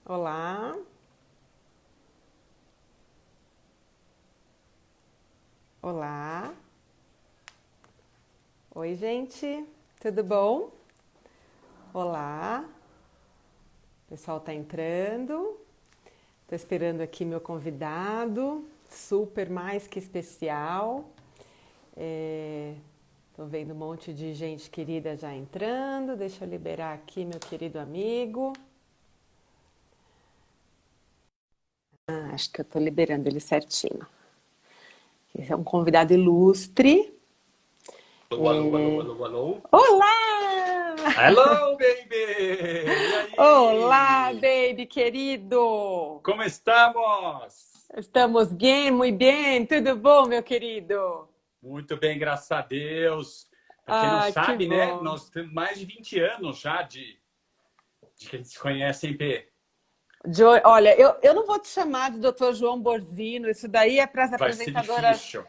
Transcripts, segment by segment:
Olá, olá. Oi, gente, tudo bom? Olá, o pessoal tá entrando. Tô esperando aqui meu convidado, super mais que especial. Tô vendo um monte de gente querida já entrando. Deixa eu liberar aqui meu querido amigo. Acho que eu tô liberando ele certinho. Esse é um convidado ilustre. Alô, alô, alô, alô, alô. Olá! Hello, baby! E Olá, aí? baby querido! Como estamos? Estamos bem, muito bem, tudo bom, meu querido? Muito bem, graças a Deus. Para quem não Ah, que sabe, né? bom. Nós temos mais de 20 anos já de que a gente se conhece, hein, P? Olha, eu não vou te chamar de Dr. João Borzino, isso daí é para as Vai ser apresentadoras. difícil.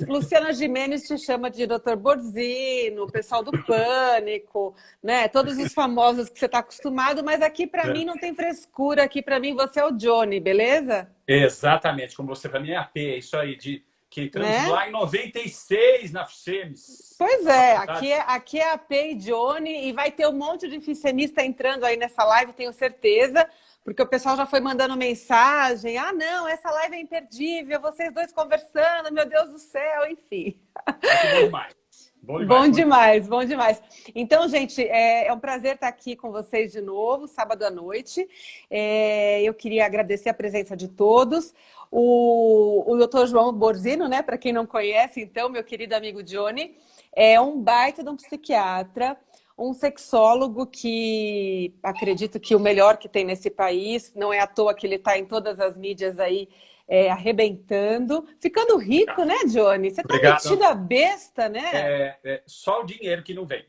Luciana Gimenez te chama de Dr. Borzino, o pessoal do Pânico, né? Todos os famosos que você está acostumado, mas aqui para mim não tem frescura, aqui para mim você é o Johnny, beleza? Exatamente, como você para mim é a P, é isso aí, que entramos Né? lá em 96 na FSEMES, Pois na é, faculdade. aqui é a Pei Johnny e vai ter um monte de fissionista entrando aí nessa live, tenho certeza, porque o pessoal já foi mandando mensagem. Ah, não, essa live é imperdível, vocês dois conversando, meu Deus do céu, enfim. Ai, que bom demais. Bom demais, Bom bom demais. demais, bom demais. Então, gente, é um prazer estar aqui com vocês de novo, sábado à noite. Eu queria agradecer a presença de todos. O Dr. João Borzino, né, para quem não conhece, então, meu querido amigo Johnny, é um baita de um psiquiatra, um sexólogo que acredito que o melhor que tem nesse país, não é à toa que ele está em todas as mídias aí, arrebentando, ficando rico, né, Johnny? Você tá Obrigado. metido a besta, né? Só o dinheiro que não vem.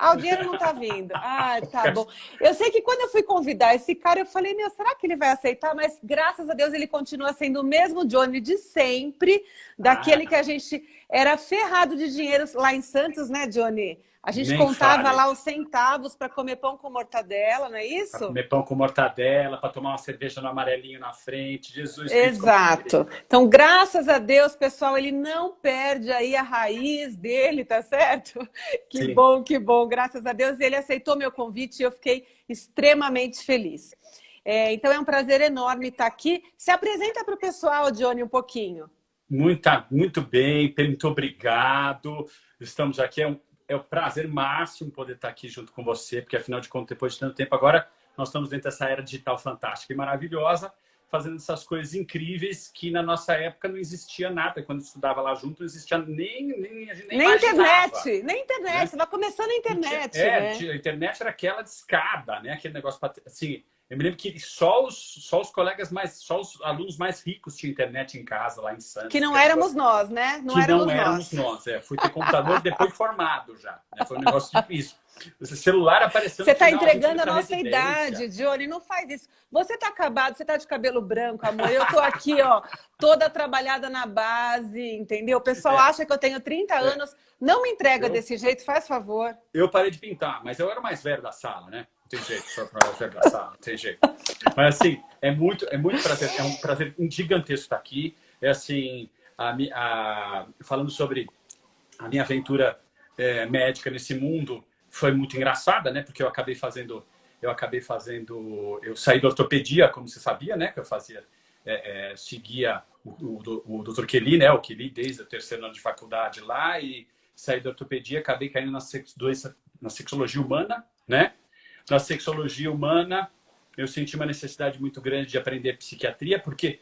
Ah, o dinheiro não tá vindo. Ah, tá bom. Eu sei que quando eu fui convidar esse cara, eu falei, meu, será que ele vai aceitar? Mas graças a Deus ele continua sendo o mesmo Johnny de sempre, daquele que Ah, a gente era ferrado de dinheiro lá em Santos, né, Johnny? A gente nem contava fale. lá os centavos para comer pão com mortadela, não é Para isso? comer pão com mortadela, para tomar uma cerveja no amarelinho na frente. Jesus Cristo, como eu queria. Exato. Então, graças a Deus, pessoal, ele não perde aí a raiz dele, tá certo? Sim. Que bom, graças a Deus. Ele aceitou meu convite e eu fiquei extremamente feliz. Então, é um prazer enorme estar aqui. Se apresenta para o pessoal, Johnny, um pouquinho. Muito bem, muito obrigado. Estamos aqui. É um prazer máximo poder estar aqui junto com você, porque afinal de contas, depois de tanto tempo, agora nós estamos dentro dessa era digital fantástica e maravilhosa, fazendo essas coisas incríveis que na nossa época não existia nada. Quando eu estudava lá junto, não existia a gente nem Nem imaginava, internet, nem internet. né? Estava começando a internet, né? A internet era aquela discada, né? Aquele negócio assim. Eu me lembro que só os alunos mais ricos tinham internet em casa lá em Que Santos, não que é um éramos negócio nós, né? Não que não éramos éramos nós. nós. Fui ter computador depois formado já, né? Foi um negócio difícil. O celular apareceu Você no está final, a gente indo entregando a para nossa residência. idade, Johnny. Não faz isso. Você está acabado, você está de cabelo branco, amor. Eu estou aqui, ó, toda trabalhada na base, entendeu? O pessoal É, acha que eu tenho 30 é, anos. Não me entrega eu, desse jeito, faz favor. eu parei de pintar, mas eu era o mais velho da sala, né? Não tem jeito, só para o mais velho da sala, não tem jeito. Mas assim, é muito prazer, é um prazer gigantesco estar aqui. É assim, falando sobre a minha aventura médica nesse mundo foi muito engraçada, né? Porque eu saí da ortopedia, como você sabia, né? Que eu fazia, seguia o Dr. Kelly, né? O Kelly desde o terceiro ano de faculdade lá e saí da ortopedia, acabei caindo na sexologia humana, né? Na sexologia humana, eu senti uma necessidade muito grande de aprender psiquiatria, porque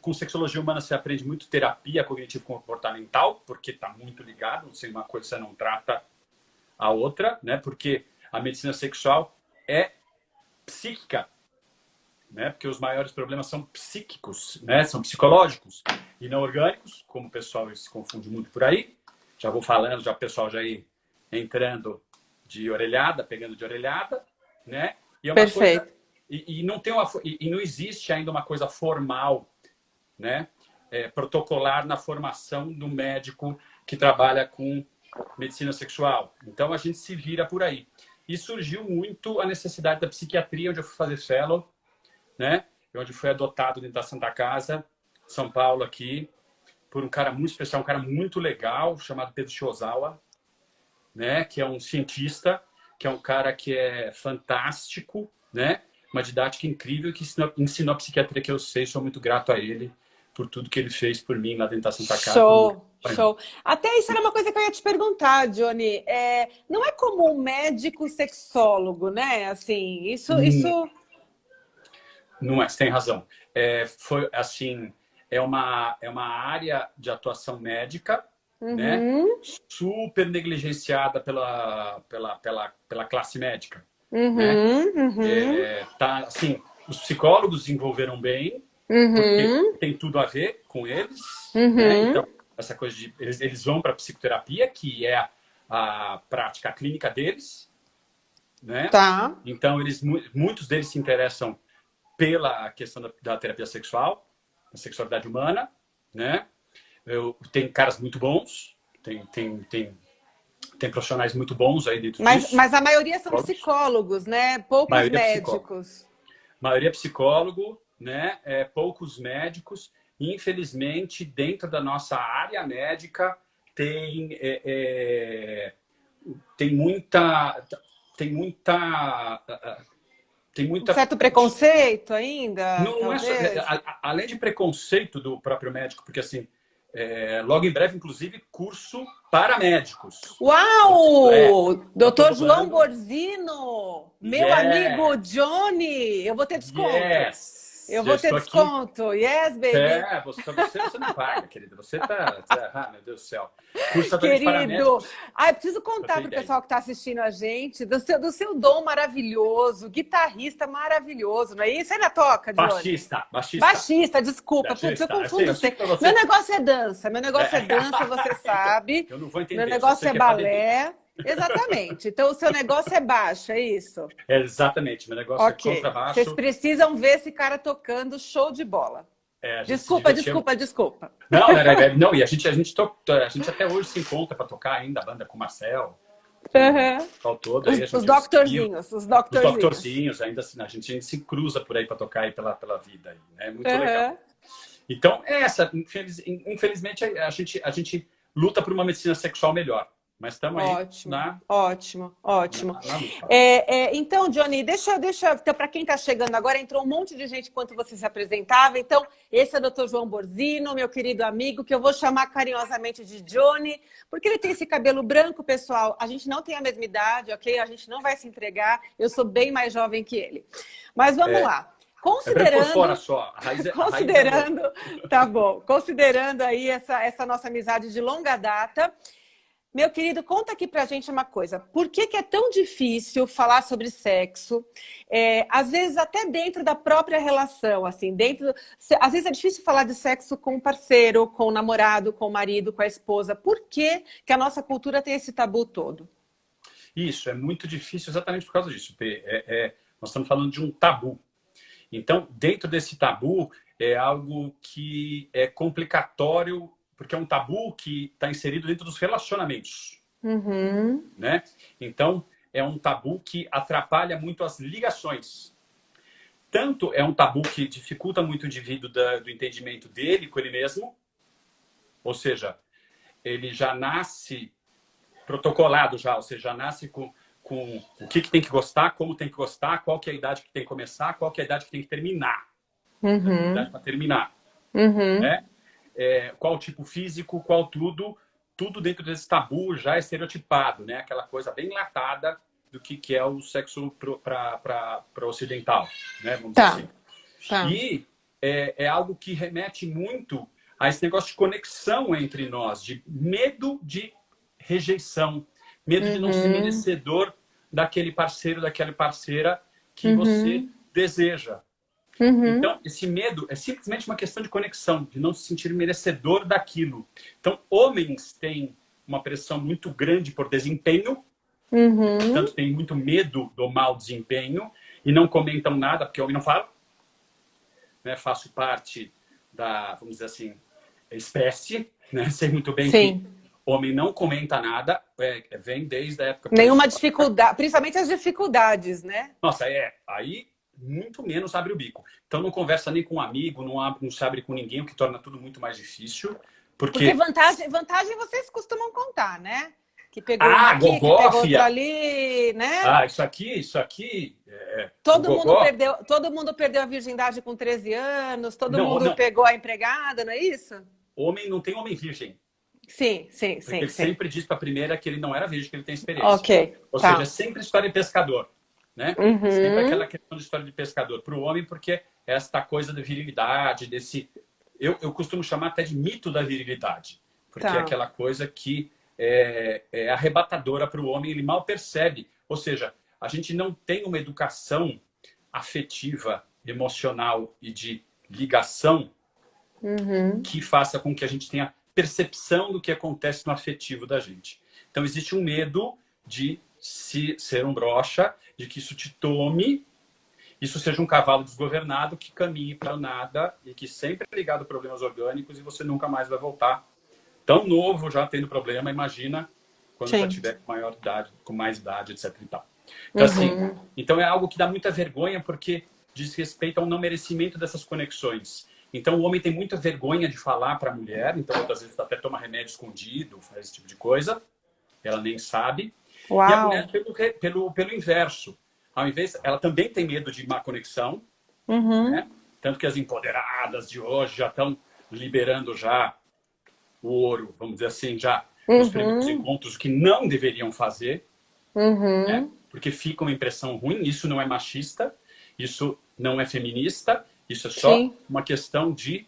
com sexologia humana você aprende muito terapia cognitivo-comportamental, porque está muito ligado, se uma coisa você não trata a outra, né? Porque a medicina sexual é psíquica, né? Porque os maiores problemas são psíquicos, né? São psicológicos e não orgânicos, como o pessoal se confunde muito por aí. Já vou falando, já o pessoal já ir entrando de orelhada, pegando de orelhada, né? E é uma coisa Perfeito. e não existe ainda uma coisa formal, né? Protocolar na formação do médico que trabalha com medicina sexual. Então a gente se vira por aí. E surgiu muito a necessidade da psiquiatria, onde eu fui fazer fellow, né? Onde foi adotado dentro da Santa Casa, São Paulo, aqui, por um cara muito especial, um cara muito legal, chamado Pedro Shiozawa, né? Que é um cientista, que é um cara que é fantástico, né? Uma didática incrível que ensinou a psiquiatria que eu sei, sou muito grato a ele por tudo que ele fez por mim lá dentro da Santa Casa. Show, show. Até isso era uma coisa que eu ia te perguntar, Johnny. Não é como um médico sexólogo, né? Assim, isso... Não é, você tem razão. Foi assim, é uma área de atuação médica, né? Super negligenciada pela classe médica. Né? Tá, assim, os psicólogos desenvolveram bem, porque tem tudo a ver com eles. Né? Então, essa coisa de eles vão para a psicoterapia, que é a prática clínica deles. Né? Tá. Então, muitos deles se interessam pela questão da terapia sexual, da sexualidade humana, né? Tem caras muito bons, tem profissionais muito bons aí dentro disso. Mas a maioria são psicólogos, né? Poucos médicos. Maioria psicólogo, né? Poucos médicos. Infelizmente, dentro da nossa área médica, tem Um certo preconceito ainda? Não é só, além de preconceito do próprio médico, porque assim, logo em breve, inclusive, curso para médicos. Uau! Doutor João Borzino! Meu amigo Johnny! Eu vou ter desconto. Yes! Eu vou ter desconto. Aqui. Yes, baby! Você não paga, querida. Você tá... meu Deus do céu. Curso Querido, eu preciso contar para o pessoal que está assistindo a gente do seu dom maravilhoso, guitarrista maravilhoso, não é isso? Você ainda toca, Johnny? Baixista, desculpa, putz, eu confundo você. Meu negócio é dança, você sabe. Eu não vou entender. Meu negócio é balé. Exatamente. Então, o seu negócio é baixo, é isso? Exatamente. Meu negócio é contrabaixo. Vocês precisam ver esse cara tocando show de bola. Desculpa. Não, e a gente até hoje se encontra para tocar ainda a banda com o Marcel. Todo, os doctorzinhos. Os doctorzinhos, ainda assim, a gente se cruza por aí para tocar aí pela vida. Né? É muito legal. Então, infelizmente, a gente luta por uma medicina sexual melhor. Mas estamos aí. Ótimo. Então, Johnny, deixa então, para quem está chegando agora, entrou um monte de gente enquanto você se apresentava. Então, esse é o Dr. João Borzino, meu querido amigo, que eu vou chamar carinhosamente de Johnny, porque ele tem esse cabelo branco, pessoal. A gente não tem a mesma idade, ok? A gente não vai se entregar. Eu sou bem mais jovem que ele. Mas vamos lá. Considerando, por fora só. Tá bom. Considerando aí essa nossa amizade de longa data. Meu querido, conta aqui pra gente uma coisa. Por que é tão difícil falar sobre sexo? Às vezes até dentro da própria relação, assim, às vezes é difícil falar de sexo com o parceiro, com o namorado, com o marido, com a esposa. Por que a nossa cultura tem esse tabu todo? Isso, é muito difícil exatamente por causa disso. Nós estamos falando de um tabu. Então, dentro desse tabu, é algo que é complicatório, porque é um tabu que está inserido dentro dos relacionamentos. Né? Então, é um tabu que atrapalha muito as ligações. Tanto é um tabu que dificulta muito o indivíduo do entendimento dele com ele mesmo, ou seja, ele já nasce protocolado, ou seja, já nasce com o que tem que gostar, como tem que gostar, qual que é a idade que tem que começar, qual que é a idade que tem que terminar. A idade para terminar. Né? Qual tipo físico, qual tudo dentro desse tabu já é estereotipado, né? Aquela coisa bem latada do que é o sexo para ocidental, né? Vamos dizer assim. E é algo que remete muito a esse negócio de conexão entre nós, de medo de rejeição, medo de não ser merecedor daquele parceiro, daquela parceira que você deseja. Então, esse medo é simplesmente uma questão de conexão, de não se sentir merecedor daquilo. Então, homens têm uma pressão muito grande por desempenho, portanto, têm muito medo do mau desempenho e não comentam nada, porque o homem não fala. Né? Faço parte da, vamos dizer assim, espécie, né? Sei muito bem que homem não comenta nada, vem desde a época... Nenhuma dificuldade, principalmente as dificuldades, né? Nossa, aí muito menos abre o bico. Então não conversa nem com um amigo, não se abre com ninguém, o que torna tudo muito mais difícil. Porque Porque vantagem vocês costumam contar, né? Que pegou uma aqui, que gogó, pegou outra fia. ali, né? Isso aqui, o gogó. Todo mundo perdeu a virgindade com 13 anos, todo Não, mundo não. pegou a empregada, não é isso? Homem não tem homem virgem. Sim, sim, Porque sim, ele sim. sempre diz para a primeira que ele não era virgem, que ele tem experiência. Ok, Ou tá. seja, é sempre história de pescador. Né? Sempre aquela questão de história de pescador. Para o homem, porque esta coisa da virilidade, desse... Eu costumo chamar até de mito da virilidade. Porque é aquela coisa que é arrebatadora para o homem, ele mal percebe. Ou seja, a gente não tem uma educação afetiva, emocional e de ligação que faça com que a gente tenha percepção do que acontece no afetivo da gente. Então, existe um medo de ser um broxa, de que isso te tome, isso seja um cavalo desgovernado que caminhe para nada e que sempre é ligado a problemas orgânicos e você nunca mais vai voltar. Tão novo já tendo problema, imagina quando já tiver com maior idade, com mais idade, etc. E tal. Então, assim, então é algo que dá muita vergonha porque diz respeito ao não merecimento dessas conexões. Então o homem tem muita vergonha de falar para a mulher, então muitas vezes até toma remédio escondido, faz esse tipo de coisa, ela nem sabe. Uau. E a mulher pelo inverso. Ao invés, ela também tem medo de má conexão, né? Tanto que as empoderadas de hoje já estão liberando já o ouro, vamos dizer assim, já nos primeiros encontros que não deveriam fazer, né? Porque fica uma impressão ruim. Isso não é machista, isso não é feminista, isso é só uma questão de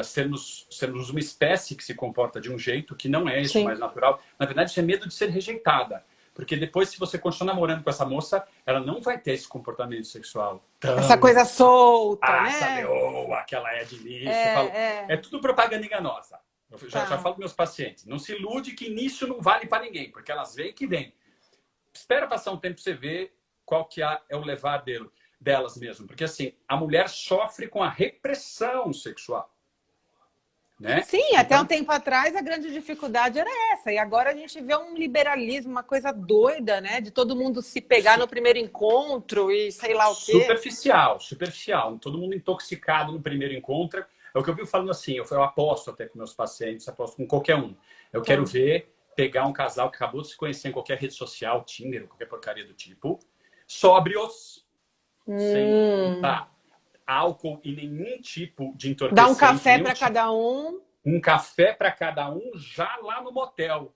sermos uma espécie que se comporta de um jeito que não é isso mais natural. Na verdade, isso é medo de ser rejeitada. Porque depois, se você continuar namorando com essa moça, ela não vai ter esse comportamento sexual. Essa coisa solta, né? Essa leoa que ela é de início. É tudo propaganda enganosa. Eu já falo com meus pacientes. Não se ilude que início não vale para ninguém, porque elas veem que vem. Espera passar um tempo para você ver qual que é o levar delas mesmo. Porque assim, a mulher sofre com a repressão sexual. Né? Sim, então, até um tempo atrás a grande dificuldade era essa. E agora a gente vê um liberalismo, uma coisa doida, né? De todo mundo se pegar no primeiro encontro e sei lá o quê. Superficial. Todo mundo intoxicado no primeiro encontro. É o que eu vivo falando assim, eu aposto até com meus pacientes, aposto com qualquer um. Eu quero ver, pegar um casal que acabou de se conhecer em qualquer rede social, Tinder, qualquer porcaria do tipo, sóbrios, sem álcool e nenhum tipo de entorpecente. Dá um café para cada um. Um café para cada um já lá no motel.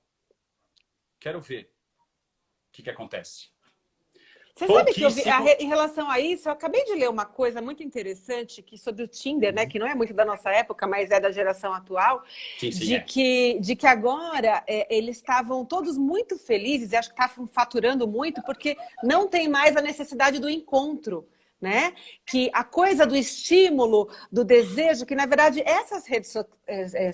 Quero ver o que acontece. Você sabe que eu vi, em relação a isso, eu acabei de ler uma coisa muito interessante que sobre o Tinder, né, que não é muito da nossa época, mas é da geração atual, de que agora eles estavam todos muito felizes, e acho que estavam faturando muito, porque não tem mais a necessidade do encontro. Né? Que a coisa do estímulo, do desejo, que na verdade essas redes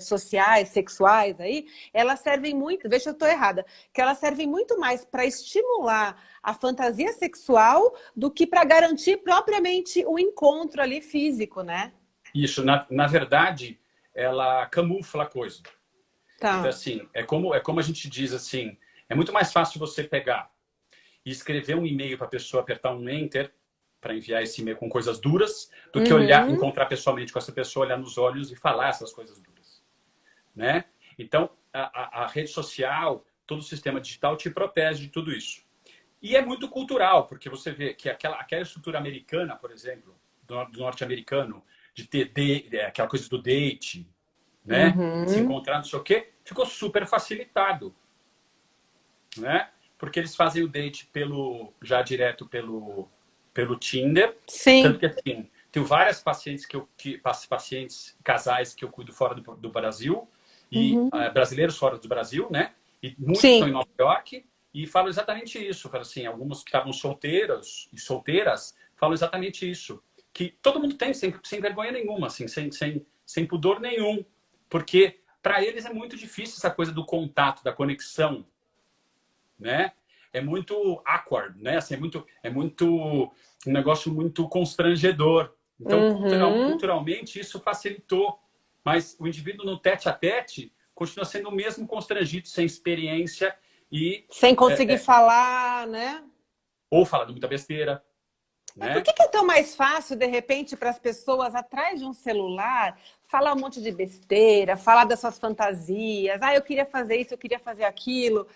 sociais, sexuais aí, elas servem muito, veja se eu estou errada, que elas servem muito mais para estimular a fantasia sexual do que para garantir propriamente o encontro ali físico, né? Isso, na verdade, ela camufla a coisa. Então, assim, é como a gente diz assim, é muito mais fácil você pegar e escrever um e-mail para a pessoa, apertar um enter, para enviar esse e-mail com coisas duras, do que encontrar pessoalmente com essa pessoa, olhar nos olhos e falar essas coisas duras. Né? Então, a rede social, todo o sistema digital te protege de tudo isso. E é muito cultural, porque você vê que aquela estrutura americana, por exemplo, do norte-americano, de ter aquela coisa do date, né? Se encontrar, não sei o quê, ficou super facilitado. Né? Porque eles fazem o date direto pelo Tinder. Sim. Tanto que assim, tenho várias pacientes casais que eu cuido fora do Brasil, e brasileiros fora do Brasil, né? E muitos estão em Nova York, e falam exatamente isso. Falam assim, alguns que estavam solteiros e solteiras falam exatamente isso. Que todo mundo tem, sem vergonha nenhuma, assim, sem pudor nenhum. Porque para eles é muito difícil essa coisa do contato, da conexão, né? É muito awkward, né? Assim, é muito um negócio muito constrangedor. Então, culturalmente, isso facilitou. Mas o indivíduo no tete-a-tete continua sendo o mesmo constrangido, sem experiência e... Sem conseguir falar, né? Ou falando muita besteira. né? Por que é tão mais fácil, de repente, para as pessoas atrás de um celular falar um monte de besteira, falar das suas fantasias, eu queria fazer isso, eu queria fazer aquilo.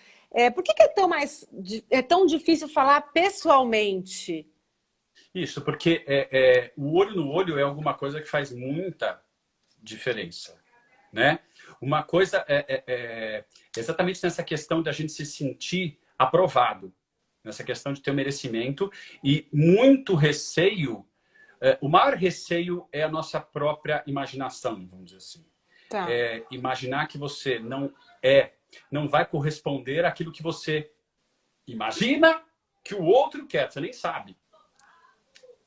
Por que é tão difícil falar pessoalmente? Isso, porque o olho no olho é alguma coisa que faz muita diferença, né? Uma coisa exatamente nessa questão da gente se sentir aprovado, nessa questão de ter o merecimento e muito receio. O maior receio é a nossa própria imaginação, vamos dizer assim. Tá. Imaginar que você não vai corresponder àquilo que você imagina que o outro quer, você nem sabe.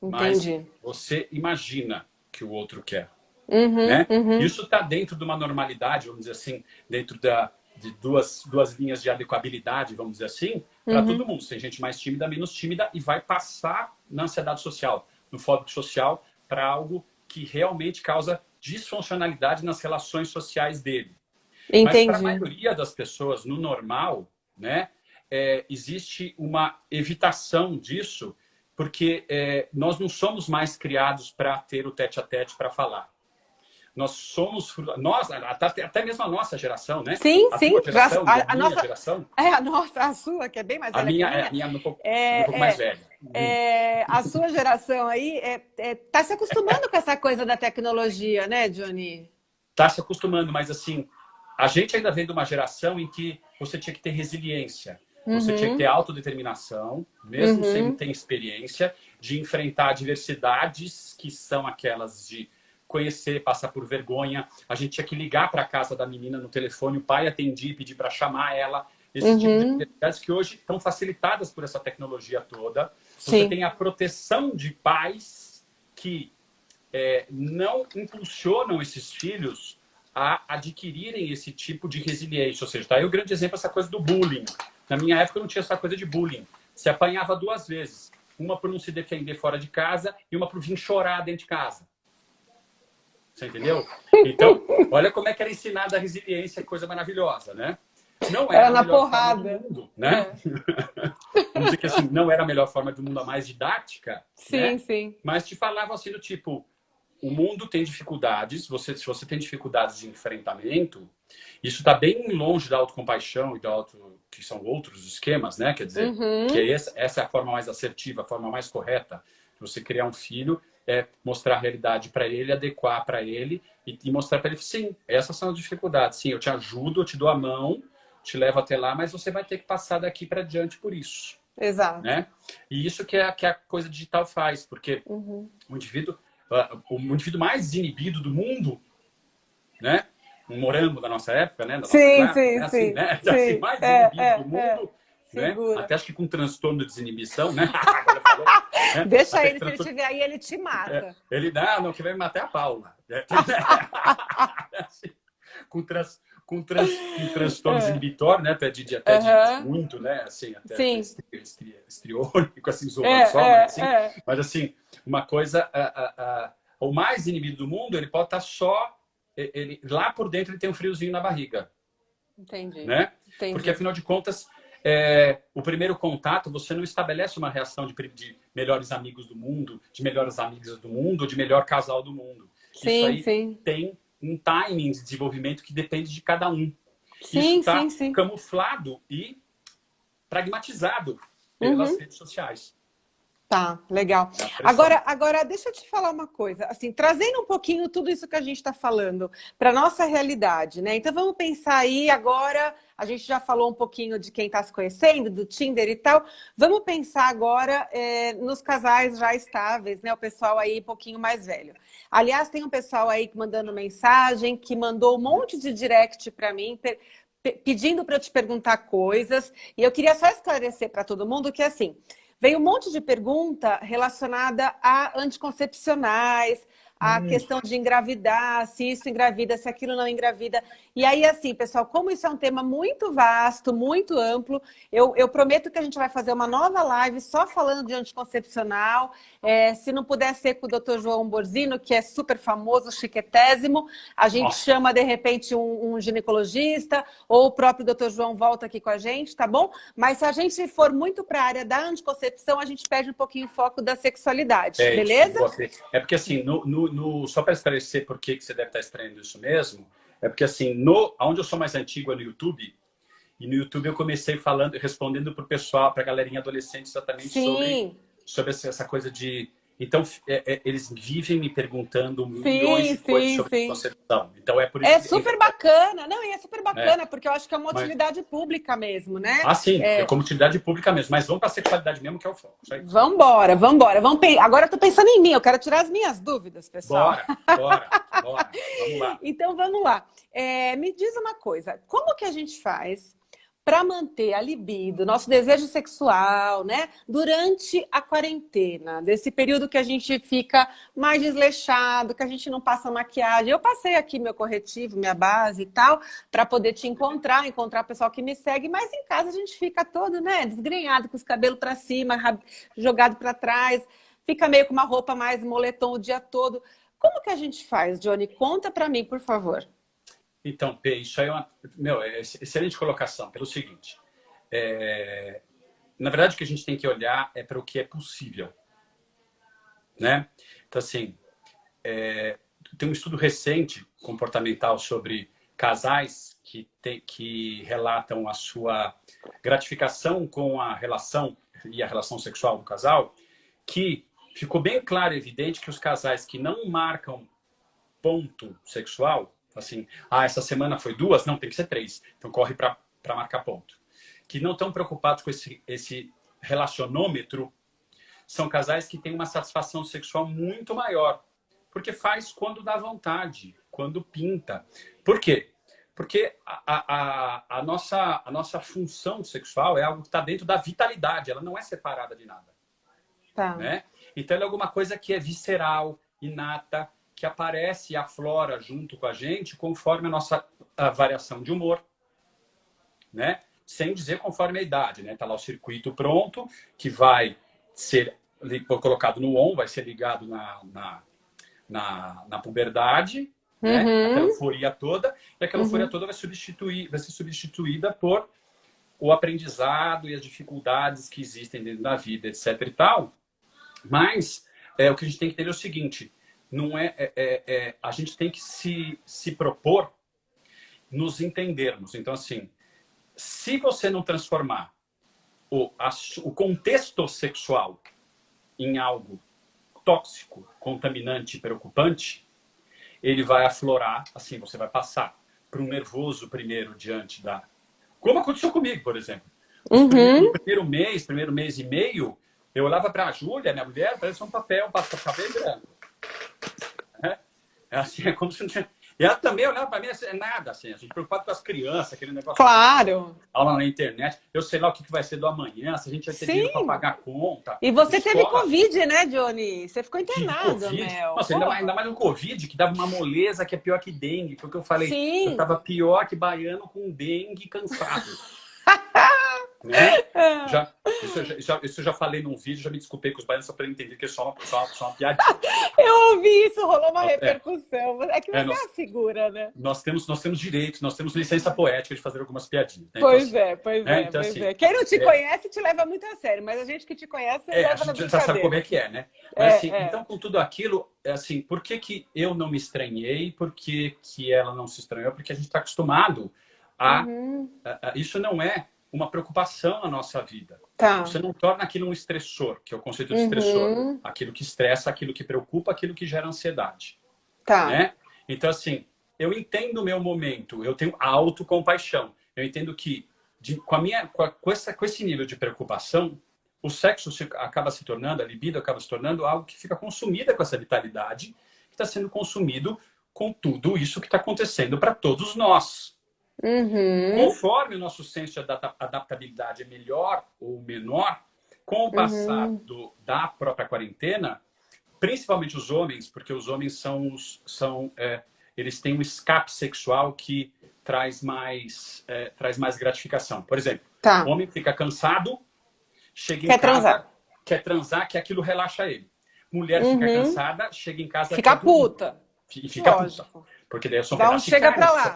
Entendi. Mas você imagina que o outro quer. Uhum, Né? uhum. Isso está dentro de uma normalidade, vamos dizer assim, dentro de duas linhas de adequabilidade, vamos dizer assim, para todo mundo. Tem gente mais tímida, menos tímida, e vai passar na ansiedade social, no fóbico social, para algo que realmente causa disfuncionalidade nas relações sociais dele. Entendi. Mas para a maioria das pessoas, no normal, né, existe uma evitação disso, porque nós não somos mais criados para ter o tete-a-tete para falar. Nós somos, até mesmo a nossa geração, né? Sim, a sim. Tua geração, a minha nossa geração. A sua, que é bem mais velha que a minha. A minha é um pouco mais velha. A sua geração aí tá se acostumando com essa coisa da tecnologia, né, Johnny? Tá se acostumando, mas assim, a gente ainda vem de uma geração em que você tinha que ter resiliência. Você tinha que ter autodeterminação, mesmo sem ter experiência, de enfrentar adversidades que são aquelas de conhecer, passar por vergonha. A gente tinha que ligar para a casa da menina no telefone, o pai atendia e pedir para chamar ela. Esse tipo de atividades que hoje estão facilitadas por essa tecnologia toda. Você Sim. tem a proteção de pais que não impulsionam esses filhos a adquirirem esse tipo de resiliência. Ou seja, tá aí o grande exemplo, essa coisa do bullying. Na minha época não tinha essa coisa de bullying. Se apanhava 2 vezes. Uma por não se defender fora de casa e uma por vir chorar dentro de casa. Você entendeu? Então, olha como é que era ensinada a resiliência, coisa maravilhosa, né? Não era na a melhor porrada. forma do mundo, né? Vamos dizer que assim, não era a melhor forma do mundo, a mais didática, Sim, né? sim. Mas te falava assim do tipo, o mundo tem dificuldades, se você tem dificuldades de enfrentamento, isso está bem longe da autocompaixão e que são outros esquemas, né? Quer dizer, que essa é a forma mais assertiva, a forma mais correta de você criar um filho, mostrar a realidade para ele, adequar para ele e mostrar para ele, sim, essas são as dificuldades. Sim, eu te ajudo, eu te dou a mão, te levo até lá, mas você vai ter que passar daqui para diante por isso. Exato. Né? E isso que a coisa digital faz, porque o indivíduo mais desinibido do mundo, né? Um morango da nossa época, né? Da nossa classe, assim, né? Assim, mais desinibido do mundo, né? Até acho que com transtorno de desinibição, né? Né? Deixa até ele, se ele tiver aí, ele te mata. Ele não, que vai me matar é a Paula. Assim, com transtorno desinibitório, né? Até de muito, né? Assim, até estriônico, assim, assim. Mas assim, uma coisa, o mais inibido do mundo, ele pode estar só, lá por dentro ele tem um friozinho na barriga. Entendi. Né? Entendi. Porque afinal de contas, o primeiro contato, você não estabelece uma reação de melhores amigos do mundo, de melhores amigas do mundo, de melhor casal do mundo. Sim, isso aí tem um timing de desenvolvimento que depende de cada um. Sim, isso está sim. camuflado e pragmatizado pelas redes sociais. Tá, legal. Agora, deixa eu te falar uma coisa, assim, trazendo um pouquinho tudo isso que a gente está falando para nossa realidade, né? Então vamos pensar aí agora, a gente já falou um pouquinho de quem está se conhecendo, do Tinder e tal, vamos pensar agora nos casais já estáveis, né? O pessoal aí um pouquinho mais velho. Aliás, tem um pessoal aí mandando mensagem, que mandou um monte de direct para mim, pedindo para eu te perguntar coisas, e eu queria só esclarecer para todo mundo que, assim, veio um monte de pergunta relacionada a anticoncepcionais, a questão de engravidar, se isso engravida, se aquilo não engravida. E aí, assim, pessoal, como isso é um tema muito vasto, muito amplo, eu prometo que a gente vai fazer uma nova live só falando de anticoncepcional. Se não puder ser com o Dr. João Borzino, que é super famoso, chiquetésimo, a gente chama, de repente, um ginecologista, ou o próprio Dr. João volta aqui com a gente, tá bom? Mas se a gente for muito para a área da anticoncepção, a gente perde um pouquinho o foco da sexualidade, beleza? É porque, assim, só para esclarecer por que você deve estar estranhando isso mesmo, é porque, assim, onde eu sou mais antigo é no YouTube, e no YouTube eu comecei respondendo para o pessoal, para a galerinha adolescente, exatamente sobre essa coisa de... Então, eles vivem me perguntando milhões de coisas sobre concepção. Então, é por isso que... super bacana. Não, e é super bacana, porque eu acho que é uma utilidade pública mesmo, né? Sim, é como utilidade pública mesmo. Mas vamos para a sexualidade mesmo, que é o foco. Vamos embora. Agora eu tô pensando em mim, eu quero tirar as minhas dúvidas, pessoal. Bora. Vamos lá. Então, vamos lá. Me diz uma coisa, como que a gente faz para manter a libido, nosso desejo sexual, né? Durante a quarentena, desse período que a gente fica mais desleixado, que a gente não passa maquiagem. Eu passei aqui meu corretivo, minha base e tal, para poder te encontrar o pessoal que me segue, mas em casa a gente fica todo, né? Desgrenhado, com os cabelos para cima, jogado para trás, fica meio com uma roupa mais moletom o dia todo. Como que a gente faz, Johnny? Conta para mim, por favor. Então, P, isso aí é excelente colocação, pelo seguinte. Na verdade, o que a gente tem que olhar é para o que é possível. Né? Então, assim, tem um estudo recente, comportamental, sobre casais que relatam a sua gratificação com a relação e a relação sexual do casal, que ficou bem claro e evidente que os casais que não marcam ponto sexual, assim, essa semana foi 2, não, tem que ser 3. Então corre para marcar ponto. Que não estão preocupados com esse relacionômetro, são casais que têm uma satisfação sexual muito maior. Porque faz quando dá vontade, quando pinta. Por quê? Porque a nossa função sexual é algo que está dentro da vitalidade, ela não é separada de nada. Tá. Né? Então, ela é alguma coisa que é visceral, inata, que aparece e aflora junto com a gente conforme a nossa variação de humor, né? Sem dizer conforme a idade, né? Tá lá o circuito pronto, que vai ser colocado no on, vai ser ligado na puberdade, né? Aquela euforia toda, e aquela euforia toda vai ser substituída por o aprendizado e as dificuldades que existem dentro da vida, etc e tal. Mas o que a gente tem que entender é o seguinte: não a gente tem que se propor nos entendermos. Então, assim, se você não transformar o contexto sexual em algo tóxico, contaminante, preocupante, ele vai aflorar, assim, você vai passar para um nervoso primeiro diante da... Como aconteceu comigo, por exemplo. No primeiro mês e meio, eu olhava para a Júlia, minha mulher, parece um papel, passa cabelo branco. Assim, é como se não tinha... E ela também olhava para mim, assim, nada, assim, a gente preocupado com as crianças, aquele negócio. Claro! Aula na internet, eu sei lá o que vai ser do amanhã, se a gente vai ter dinheiro para pagar a conta. E você teve Covid, né, Johnny? Você ficou internado, Mel. Nossa, ainda mais no Covid, que dava uma moleza que é pior que dengue. Foi o que eu falei. Sim. Eu tava pior que baiano com dengue cansado. Né? Isso eu já falei num vídeo, já me desculpei com os baianos só para entender que é só uma piadinha. Eu ouvi isso, rolou uma repercussão. É que você é a figura, né? Nós temos direitos, nós temos licença poética de fazer algumas piadinhas. Né? Pois então, é. Quem não te conhece te leva muito a sério, mas a gente que te conhece leva na brincadeira. Já sabe como é que é, né? Mas, assim, então, com tudo aquilo, assim, por que eu não me estranhei? Por que ela não se estranhou? Porque a gente está acostumado a... Isso não é uma preocupação na nossa vida. Tá. Você não torna aquilo um estressor, que é o conceito de estressor. Aquilo que estressa, aquilo que preocupa, aquilo que gera ansiedade. Tá. Né? Então, assim, eu entendo o meu momento, eu tenho autocompaixão. Eu entendo que, com esse nível de preocupação, o sexo acaba se tornando, a libido acaba se tornando algo que fica consumida com essa vitalidade, que está sendo consumido com tudo isso que está acontecendo para todos nós. Conforme o nosso senso de adaptabilidade é melhor ou menor, com o passar da própria quarentena, principalmente os homens, porque os homens eles têm um escape sexual que traz mais gratificação. Por exemplo, o Tá. homem fica cansado, chega em Quer casa, transar. quer transar, que aquilo relaxa ele. Mulher fica Uhum. cansada, chega em casa, Fica quer dormir. puta. E fica puta. Lógico. Porque daí são Dá um pedaços de chega carne. pra lá.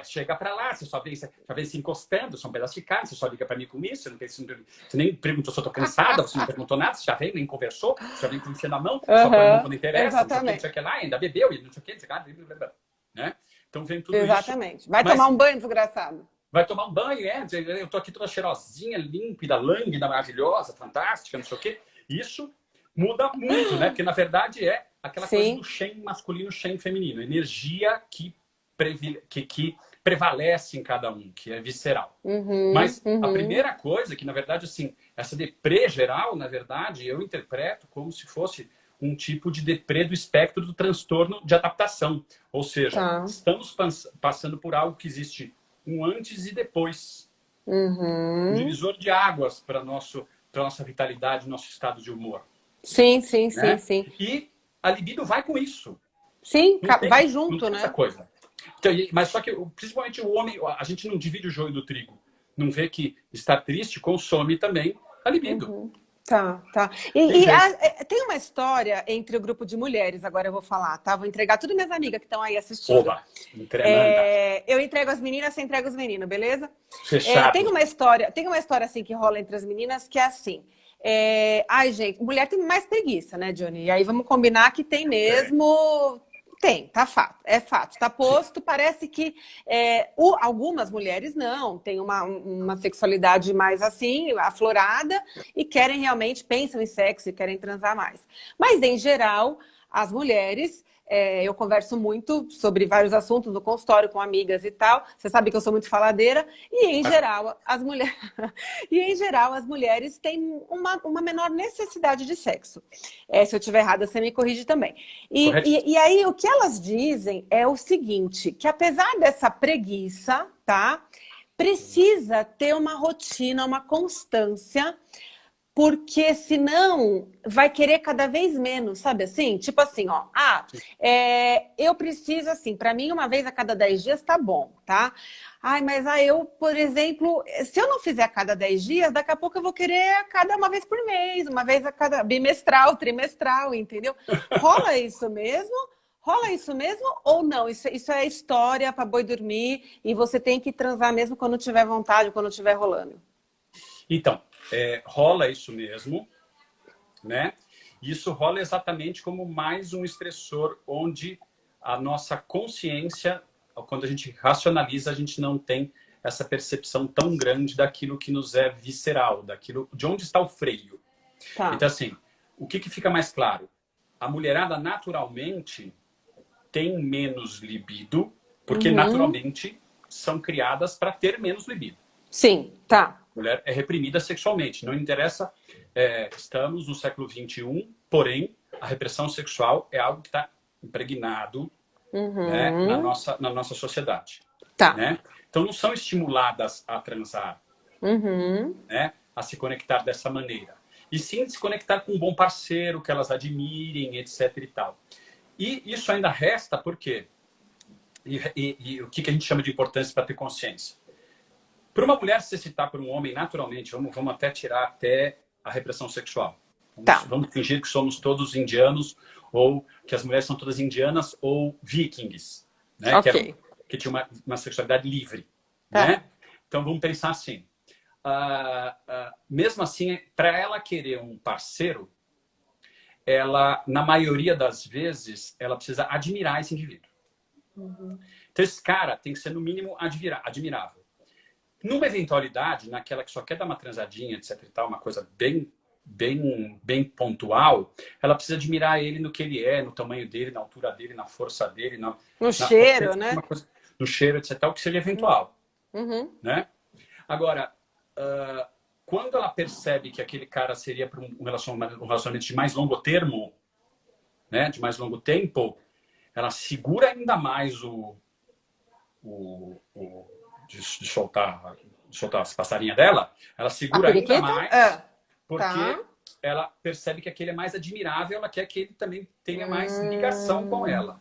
Chega pra lá, você só vem se encostando, são pedaços de carne, você só liga pra mim com isso, você nem perguntou se eu tô cansada, você não perguntou nada, você já veio, nem conversou, você já veio com enfiando na mão, só põe a mão quando interessa, não sei o que, não sei o que lá, ainda bebeu, e não sei o que, não sei o que, né? Então vem tudo Exatamente. isso. Vai tomar um banho, desgraçado. Vai tomar um banho, eu tô aqui toda cheirosinha, límpida, lânguida, maravilhosa, fantástica, não sei o quê. Isso muda muito, né? Porque, na verdade, é aquela coisa do Shen masculino, Shen feminino. Energia que prevalece em cada um, que é visceral. Mas a primeira coisa, que, na verdade, assim, essa deprê geral, na verdade, eu interpreto como se fosse um tipo de deprê do espectro do transtorno de adaptação. Ou seja, estamos passando por algo que existe um antes e depois. Um divisor de águas para nossa vitalidade, nosso estado de humor. Sim. E a libido vai com isso. Sim, vai junto, não tem né? essa coisa. Então, mas só que, principalmente o homem, a gente não divide o joio do trigo. Não vê que estar triste consome também a libido. Tá. Tem uma história entre o grupo de mulheres, agora eu vou falar, tá? Vou entregar tudo minhas amigas que estão aí assistindo. Oba, eu entrego as meninas, você entrega os meninos, beleza? Fechado. Tem uma história assim que rola entre as meninas que é assim. Ai, gente, mulher tem mais preguiça, né, Johnny? E aí vamos combinar que tem mesmo. Tem, tá fato, é fato, tá posto. Parece que algumas mulheres não, têm uma sexualidade mais assim, aflorada, e querem realmente, pensam em sexo e querem transar mais. Mas, em geral, as mulheres, eu converso muito sobre vários assuntos no consultório com amigas e tal. Você sabe que eu sou muito faladeira, e em geral, as mulheres têm uma menor necessidade de sexo. Se eu estiver errada, você me corrige também. E aí, o que elas dizem é o seguinte, que apesar dessa preguiça, tá? Precisa ter uma rotina, uma constância, porque senão vai querer cada vez menos, sabe assim? Tipo assim, ó, eu preciso assim, para mim uma vez a cada 10 dias tá bom, tá? Ai, mas eu, por exemplo, se eu não fizer a cada 10 dias, daqui a pouco eu vou querer a cada uma vez por mês, uma vez a cada bimestral, trimestral, entendeu? Rola isso mesmo? Rola isso mesmo ou não? Isso é história para boi dormir e você tem que transar mesmo quando tiver vontade, quando tiver rolando. Então, rola isso mesmo, né? Isso rola exatamente como mais um estressor onde a nossa consciência, quando a gente racionaliza, a gente não tem essa percepção tão grande daquilo que nos é visceral, daquilo de onde está o freio. Tá. Então, assim, o que fica mais claro? A mulherada naturalmente tem menos libido, porque naturalmente são criadas para ter menos libido. Sim, tá. A mulher é reprimida sexualmente. Não interessa, estamos no século XXI, porém, a repressão sexual é algo que está impregnado, né, na nossa sociedade. Tá. Né? Então, não são estimuladas a transar, né, a se conectar dessa maneira. E sim se conectar com um bom parceiro, que elas admirem, etc. e tal. E isso ainda resta porque... E o que a gente chama de importância para ter consciência? Para uma mulher se excitar por um homem naturalmente, vamos até tirar a repressão sexual. Vamos fingir que somos todos indianos, ou que as mulheres são todas indianas ou vikings, né? Okay. Que tinha uma sexualidade livre. Né? Então vamos pensar assim. Mesmo assim, para ela querer um parceiro, ela, na maioria das vezes, ela precisa admirar esse indivíduo. Então esse cara tem que ser, no mínimo, admirável. Numa eventualidade, naquela que só quer dar uma transadinha, etc e tal, uma coisa bem pontual, ela precisa admirar ele no que ele é, no tamanho dele, na altura dele, na força dele, no cheiro, né? No cheiro, etc, tal, que seja eventual. Né? Agora, quando ela percebe que aquele cara seria para um relacionamento de mais longo termo, né, de mais longo tempo, ela segura ainda mais de soltar as passarinhas dela, ela segura ainda mais, porque ela percebe que aquele é mais admirável, ela quer que ele também tenha mais ligação com ela.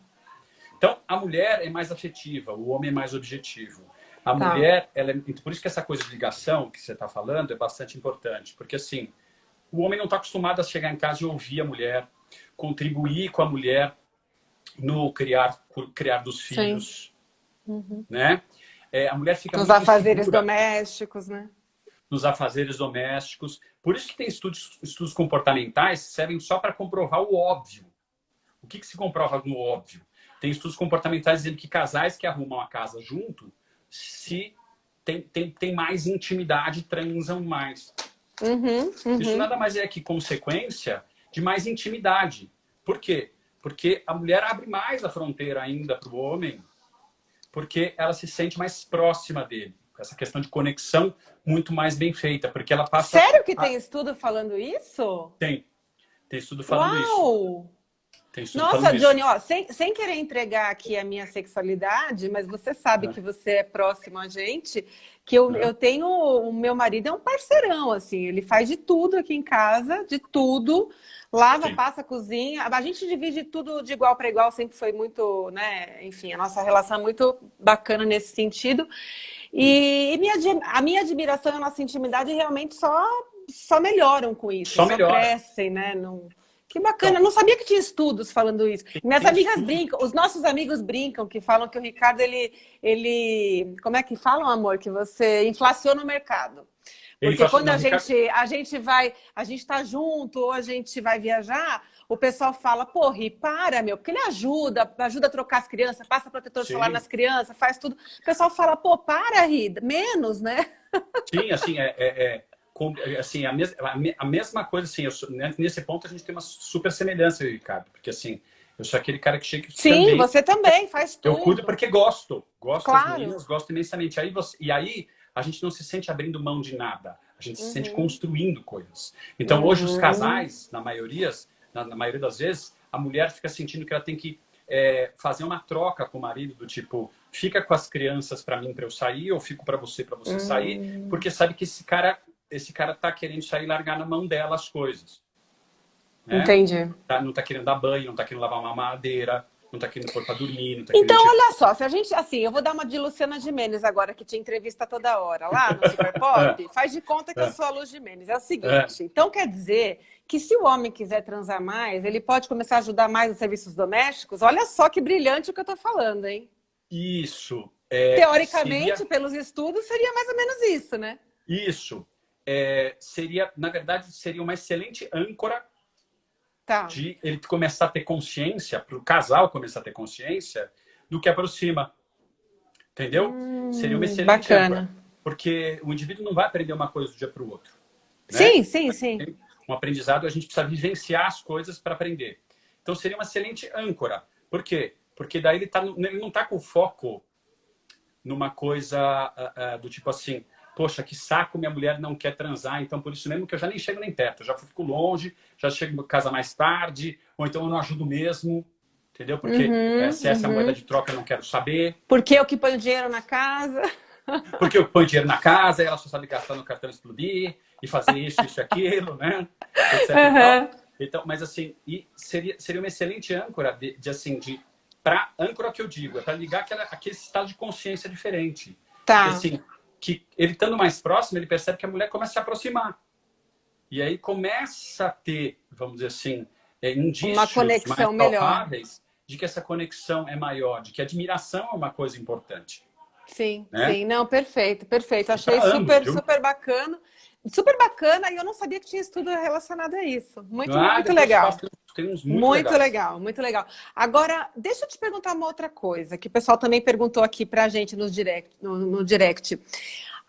Então, a mulher é mais afetiva, o homem é mais objetivo. A mulher, ela por isso que essa coisa de ligação que você está falando é bastante importante. Porque, assim, o homem não está acostumado a chegar em casa e ouvir a mulher, contribuir com a mulher no criar dos filhos, né? A mulher fica Nos muito afazeres insegura domésticos, né? nos afazeres domésticos. Por isso que tem estudos comportamentais que servem só para comprovar o óbvio. O que se comprova no óbvio? Tem estudos comportamentais dizendo que casais que arrumam a casa junto se tem mais intimidade, transam mais. Isso nada mais é que consequência de mais intimidade. Por quê? Porque a mulher abre mais a fronteira ainda para o homem, porque ela se sente mais próxima dele. Essa questão de conexão muito mais bem feita, porque ela passa... Sério que tem estudo falando isso? Tem estudo falando Uau! isso. Tem estudo Nossa, falando Johnny, isso. ó, sem querer entregar aqui a minha sexualidade, mas você sabe que você é próximo a gente, que eu tenho... O meu marido é um parceirão, assim, ele faz de tudo aqui em casa, de tudo. Lava, passa, cozinha. A gente divide tudo de igual para igual, sempre foi muito, né? Enfim, a nossa relação é muito bacana nesse sentido. E a minha admiração e a nossa intimidade realmente só melhoram com isso. Só crescem, né? Não... Que bacana. Então, eu não sabia que tinha estudos falando isso. Minhas amigas estudo. brincam, os nossos amigos brincam, que falam que o Ricardo, ele... Como é que falam, amor? Que você inflaciona o mercado. Porque quando a gente tá junto ou a gente vai viajar, o pessoal fala, pô, Ri, para, meu, porque ele ajuda a trocar as crianças, passa protetor solar nas crianças, faz tudo. O pessoal fala, pô, para, Ri, menos, né? Sim, assim, a mesma coisa, assim, nesse ponto a gente tem uma super semelhança, Ricardo, porque assim, eu sou aquele cara que chega... Sim, também, você também, faz tudo. Eu cuido porque gosto Claro. das meninas, gosto imensamente. E aí a gente não se sente abrindo mão de nada, a gente se sente construindo coisas. Então hoje os casais, na maioria das vezes, a mulher fica sentindo que ela tem que fazer uma troca com o marido, do tipo, fica com as crianças para mim, para eu sair, ou fico para você sair, porque sabe que esse cara tá querendo sair e largar na mão dela as coisas. Né? Entendi. Não tá querendo dar banho, não tá querendo lavar uma mamadeira, não tá querendo pôr pra dormir, não tá Então, querendo... olha só, se a gente, assim, eu vou dar uma de Luciana Gimenez agora, que te entrevista toda hora, lá no Super Pop, faz de conta que eu sou a Lu Gimenez. É o seguinte, então quer dizer que se o homem quiser transar mais, ele pode começar a ajudar mais nos serviços domésticos? Olha só que brilhante o que eu tô falando, hein? Isso. Teoricamente, pelos estudos, seria mais ou menos isso, né? Isso. Na verdade, seria uma excelente âncora de ele começar a ter consciência, para o casal começar a ter consciência do que aproxima. Entendeu? Seria uma excelente âncora. Porque o indivíduo não vai aprender uma coisa do dia para o outro. Né? Sim. Um aprendizado, a gente precisa vivenciar as coisas para aprender. Então, seria uma excelente âncora. Por quê? Porque daí ele não está com foco numa coisa do tipo assim, poxa, que saco, minha mulher não quer transar, então por isso mesmo que eu já nem chego nem perto, eu já fico longe, já chego em casa mais tarde, ou então eu não ajudo mesmo, entendeu? Porque se essa é a moeda de troca, eu não quero saber. Porque eu que ponho dinheiro na casa. Porque eu ponho dinheiro na casa, e ela só sabe gastar no cartão explodir, e fazer isso e aquilo, né? Etc. Então, mas assim, seria uma excelente âncora para âncora que eu digo, é para ligar aquele estado de consciência diferente. Tá. Porque, assim, que ele estando mais próximo, ele percebe que a mulher começa a se aproximar. E aí começa a ter, vamos dizer assim, indícios uma conexão mais melhor palpáveis de que essa conexão é maior, de que a admiração é uma coisa importante. Sim, né? sim. Não, perfeito. Achei super bacana. Super bacana, e eu não sabia que tinha estudo relacionado a isso. Muito legal. Tem uns muito legal. Agora, deixa eu te perguntar uma outra coisa, que o pessoal também perguntou aqui pra gente no direct.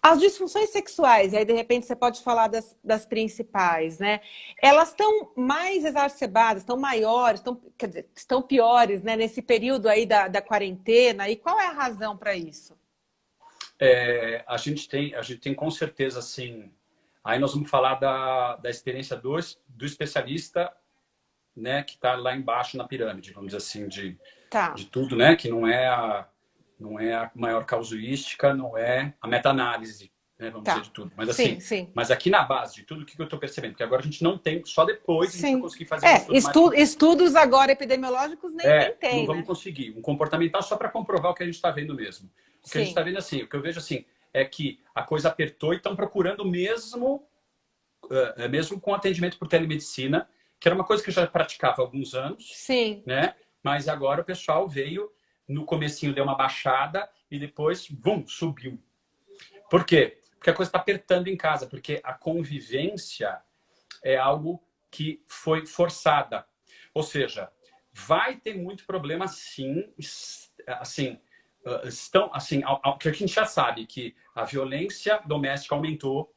As disfunções sexuais, e aí de repente você pode falar das principais, né? Elas estão mais exacerbadas, estão maiores, quer dizer, estão piores, né? Nesse período aí da quarentena, e qual é a razão para isso? A gente tem com certeza, assim... Aí nós vamos falar da experiência do especialista, né, que está lá embaixo na pirâmide, vamos dizer assim, de tudo, né? Que não é a maior casuística, não é a meta-análise, né? Vamos Tá. dizer de tudo. Mas Sim, assim, sim. mas aqui na base de tudo, o que eu estou percebendo? Porque agora a gente não tem, só depois a gente vai Sim. conseguir fazer um estudo mais... Estudos agora epidemiológicos nem tem, não vamos né? conseguir. Um comportamental só para comprovar o que a gente está vendo mesmo. O que a gente está Sim. vendo assim, o que eu vejo assim, é que a coisa apertou e estão procurando mesmo com atendimento por telemedicina, que era uma coisa que eu já praticava há alguns anos, Sim. né? Mas agora o pessoal veio, no comecinho deu uma baixada e depois, bum, subiu. Por quê? Porque a coisa está apertando em casa, porque a convivência é algo que foi forçada. Ou seja, vai ter muito problema sim, assim, que a gente já sabe que a violência doméstica aumentou,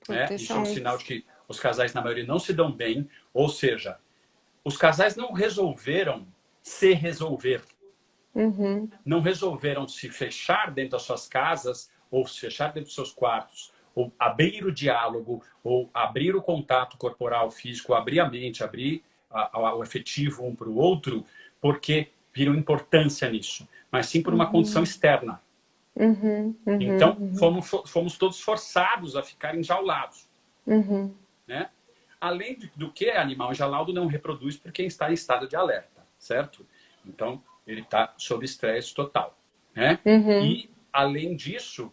né? Isso é um sinal de que os casais, na maioria, não se dão bem. Ou seja, os casais não resolveram se resolver. Uhum. Não resolveram se fechar dentro das suas casas ou se fechar dentro dos seus quartos, ou abrir o diálogo, ou abrir o contato corporal, físico, abrir a mente, abrir o efetivo um para o outro, porque viram importância nisso, mas sim por uma condição externa. Então, fomos todos forçados a ficar enjaulados. Né? Além do que, animal enjaulado não reproduz porque está em estado de alerta, certo? Então, ele está sob estresse total. Né? E, além disso,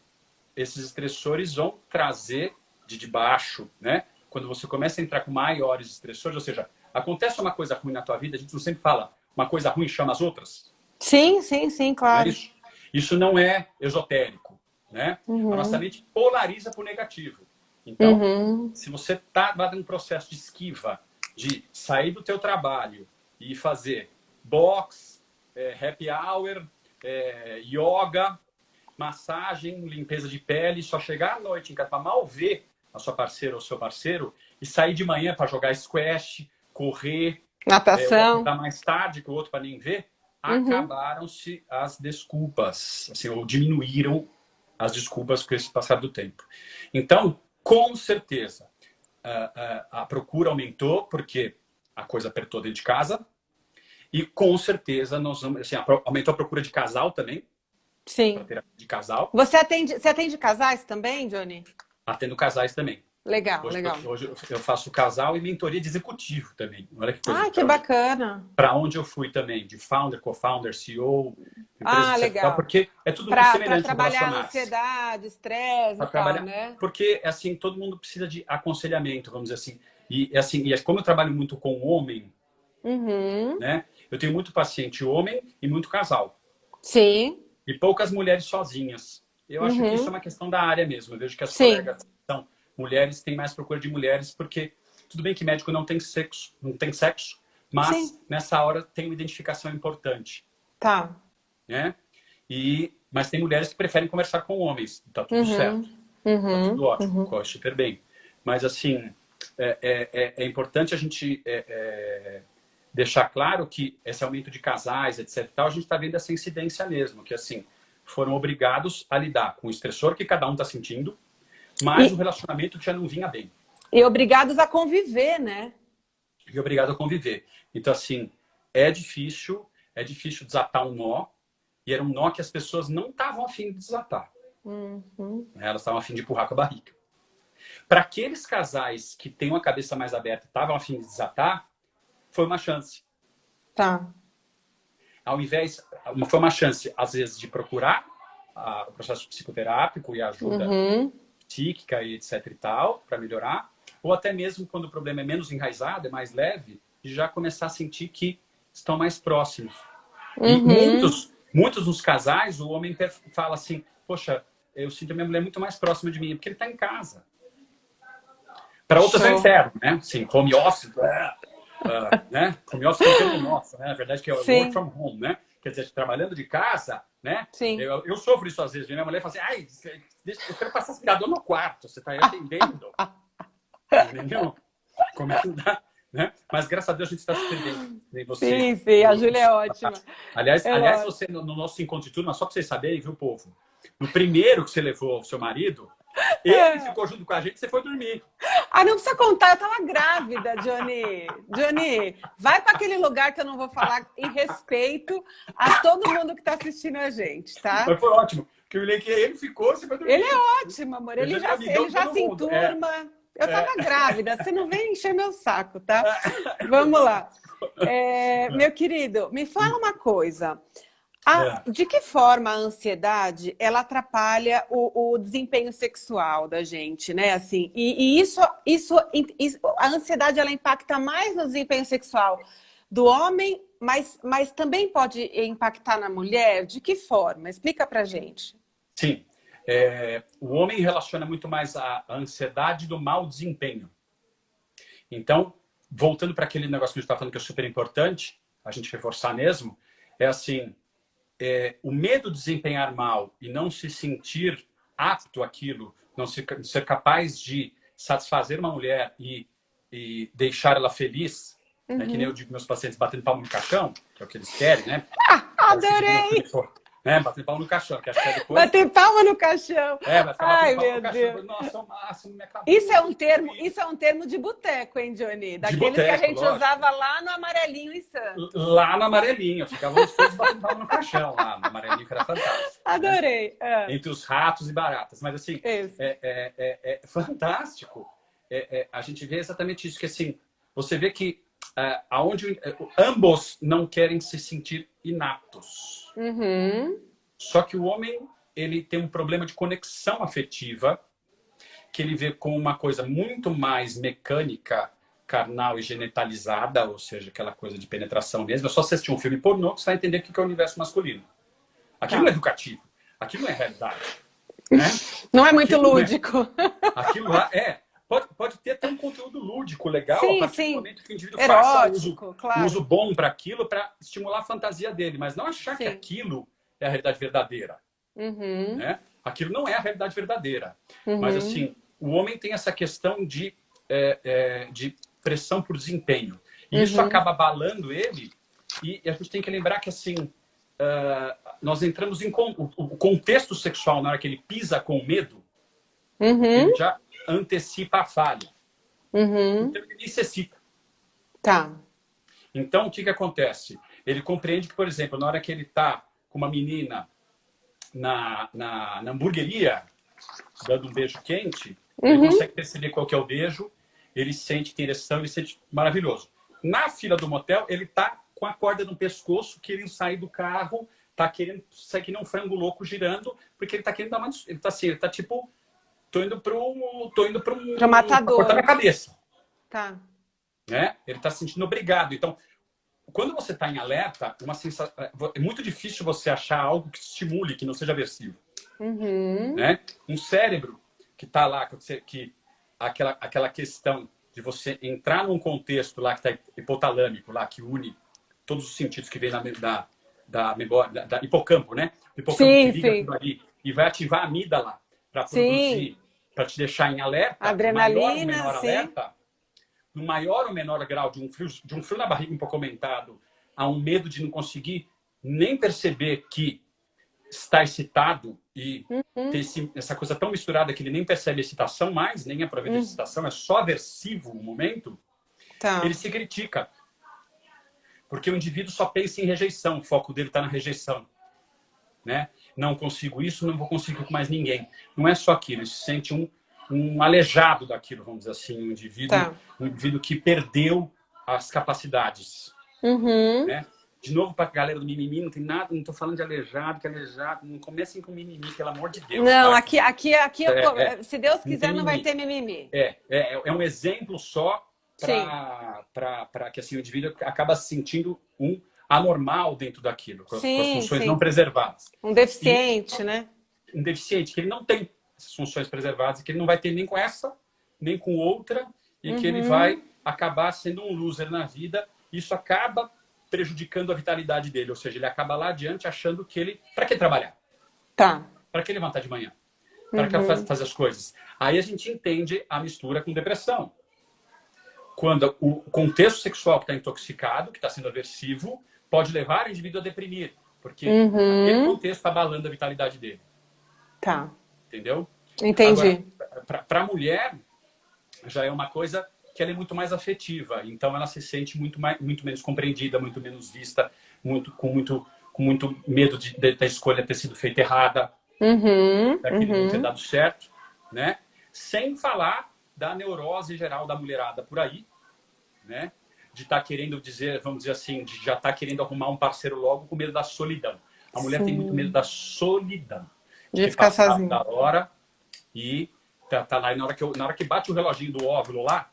esses estressores vão trazer de baixo, né? Quando você começa a entrar com maiores estressores, ou seja, acontece uma coisa ruim na tua vida, a gente não sempre fala, uma coisa ruim chama as outras? Sim, sim, sim, Não é claro. isso? Isso não é esotérico, né? A nossa mente polariza para o negativo. Então, se você está num processo de esquiva, de sair do teu trabalho e fazer box, happy hour, yoga, massagem, limpeza de pele, só chegar à noite em casa para mal ver a sua parceira ou seu parceiro e sair de manhã para jogar squash, correr, natação, ou mais tarde que o outro para nem ver, acabaram-se as desculpas, assim, ou diminuíram as desculpas com esse passar do tempo. Então, com certeza, a procura aumentou porque a coisa apertou dentro de casa e com certeza nós vamos, assim, aumentou a procura de casal também. Sim. Terapia de casal. Você atende casais também, Johnny? Atendo casais também. Legal, hoje, legal. Hoje eu faço casal e mentoria de executivo também. Olha que coisa. Que bacana. Para onde eu fui também, de founder, co-founder, CEO, empresa legal. porque é tudo muito semelhante. Para trabalhar ansiedade, estresse e tal, né? Porque, assim, todo mundo precisa de aconselhamento, vamos dizer assim. E como eu trabalho muito com homem, né? Eu tenho muito paciente homem e muito casal. Sim. E poucas mulheres sozinhas. Eu acho que isso é uma questão da área mesmo. Eu vejo que as colegas são mulheres, têm mais procura de mulheres, porque tudo bem que médico não tem sexo, mas nessa hora tem uma identificação importante. Tá. Né? Mas tem mulheres que preferem conversar com homens. Tá tudo certo. Tá tudo ótimo. Corre super bem. Mas, assim, é importante a gente deixar claro que esse aumento de casais, etc. a gente está vendo essa incidência mesmo, que, assim, foram obrigados a lidar com o estressor que cada um está sentindo, mas o relacionamento que já não vinha bem. E obrigados a conviver, né? E obrigado a conviver. Então, assim, é difícil desatar um nó, e era um nó que as pessoas não estavam a fim de desatar. Elas estavam a fim de empurrar com a barriga. Para aqueles casais que têm uma cabeça mais aberta e estavam a fim de desatar, foi uma chance. Tá. Foi uma chance, às vezes, de procurar o processo psicoterápico e a ajuda psíquica e etc e tal, para melhorar, ou até mesmo quando o problema é menos enraizado, é mais leve, de já começar a sentir que estão mais próximos. E muitos dos casais, o homem fala assim, poxa, eu sinto a minha mulher muito mais próxima de mim, porque ele está em casa. Para outros é inferno, né? Sim, home office, né? Home office é o nosso, né? Na verdade, que é o work from home, né? Quer dizer, trabalhando de casa, né? Sim. Eu sofro isso às vezes. Minha mulher fala assim, eu quero passar aspirador no quarto, você está entendendo? Entendeu? Como é que dá? Né? Mas graças a Deus a gente está super bem. Você, sim, a Júlia é ótima. Aliás, você, no nosso encontro de turma, só para vocês saberem, viu, povo? No primeiro que você levou o seu marido, ele ficou junto com a gente e você foi dormir. Não precisa contar, eu tava grávida, Johnny. Johnny, vai para aquele lugar que eu não vou falar em respeito a todo mundo que está assistindo a gente, tá? Mas foi ótimo. Que eu olhei que ele ficou, você vai dormir. Ele é ótimo, amor. Ele já se enturma. Eu tava grávida, você não vem encher meu saco, tá? Vamos lá. Meu querido, me fala uma coisa. De que forma a ansiedade ela atrapalha o desempenho sexual da gente, né? Assim, a ansiedade ela impacta mais no desempenho sexual do homem, mas também pode impactar na mulher? De que forma? Explica pra gente. Sim. O homem relaciona muito mais a ansiedade do mau desempenho. Então, voltando para aquele negócio que a gente está falando que é super importante, a gente reforçar mesmo, é assim, o medo de desempenhar mal e não se sentir apto àquilo, não ser capaz de satisfazer uma mulher e deixar ela feliz, né, que nem eu digo meus pacientes batendo palma no caixão, que é o que eles querem, né? Adorei! Bater palma no caixão, que acho que é depois... Bater palma no caixão. Ai, meu Deus. Nossa, é o máximo, me acabou. Isso é um termo de boteco, hein, Johnny? Daqueles que a gente usava lá no Amarelinho em Santos. Lá no Amarelinho. Ficava os dois batendo palma no caixão lá, no Amarelinho, que era fantástico. Adorei. Né? Entre os ratos e baratas. Mas, assim, é fantástico. A gente vê exatamente isso, que, assim, você vê que ambos não querem se sentir inaptos. Só que o homem, ele tem um problema de conexão afetiva, que ele vê como uma coisa muito mais mecânica, carnal e genitalizada, ou seja, aquela coisa de penetração mesmo. É só você assistir um filme pornô que você vai entender o que é o universo masculino. Aquilo não é educativo, aquilo não é realidade. Né? Não é muito lúdico. Aquilo lá pode ter até um conteúdo lúdico legal, sim, a partir sim. do momento que o indivíduo erótico, faça um uso bom para aquilo, para estimular a fantasia dele, mas não achar que aquilo é a realidade verdadeira. Né? Aquilo não é a realidade verdadeira. Mas, assim, o homem tem essa questão de pressão por desempenho. E isso acaba abalando ele, e a gente tem que lembrar que, assim, nós entramos o contexto sexual, na hora que ele pisa com medo, ele já antecipa a falha. Então, ele necessita. Tá. Então, o que acontece? Ele compreende que, por exemplo, na hora que ele está com uma menina na hamburgueria, dando um beijo quente, ele consegue perceber qual que é o beijo, ele sente direção, ele sente maravilhoso. Na fila do motel, ele está com a corda no pescoço, querendo sair do carro, está querendo sair que nem um frango louco girando, porque ele está querendo dar uma... Ele está assim, ele está tipo... Tô indo para um matador. Pra cortar minha cabeça. Tá. Né? Ele está se sentindo obrigado. Então, quando você está em alerta, é muito difícil você achar algo que estimule, que não seja aversivo. Né? Um cérebro que está lá, aquela questão de você entrar num contexto lá que está hipotalâmico, lá que une todos os sentidos que vem da memória, da hipocampo, né? O hipocampo que liga tudo ali e vai ativar a amígdala para produzir, para te deixar em alerta. Adrenalina, alerta, no maior ou menor grau de um frio na barriga um pouco aumentado, a um medo de não conseguir nem perceber que está excitado e ter essa coisa tão misturada que ele nem percebe a excitação mais, nem aproveita a excitação, é só aversivo o momento, ele se critica. Porque o indivíduo só pensa em rejeição, o foco dele está na rejeição. Né? Não consigo isso, não vou conseguir com mais ninguém. Não é só aquilo, ele se sente um aleijado daquilo, vamos dizer assim, um indivíduo que perdeu as capacidades. Né? De novo, para a galera do mimimi, não tem nada, não estou falando de aleijado, que aleijado, não comecem com mimimi, pelo amor de Deus. Não, tá? aqui se Deus quiser, não vai ter mimimi. É um exemplo só para que assim, o indivíduo acaba se sentindo um anormal dentro daquilo, com as funções não preservadas. Um deficiente, né? Um deficiente, que ele não tem essas funções preservadas, e que ele não vai ter nem com essa, nem com outra, e que ele vai acabar sendo um loser na vida. Isso acaba prejudicando a vitalidade dele, ou seja, ele acaba lá adiante achando que ele... Para que trabalhar? Tá. Para que levantar de manhã? Para que fazer as coisas? Aí a gente entende a mistura com depressão. Quando o contexto sexual que está intoxicado, que está sendo aversivo, pode levar o indivíduo a deprimir, porque aquele contexto está abalando a vitalidade dele. Tá. Entendeu? Entendi. Para a mulher, já é uma coisa que ela é muito mais afetiva. Então, ela se sente muito menos compreendida, muito menos vista, com muito medo da escolha ter sido feita errada. daquele não ter dado certo, né? Sem falar da neurose geral da mulherada por aí, né? De estar querendo dizer, vamos dizer assim, de já estar querendo arrumar um parceiro logo com medo da solidão. A mulher tem muito medo da solidão. De De que ficar passar sozinha. da hora e tá lá, e na hora que bate o reloginho do óvulo lá,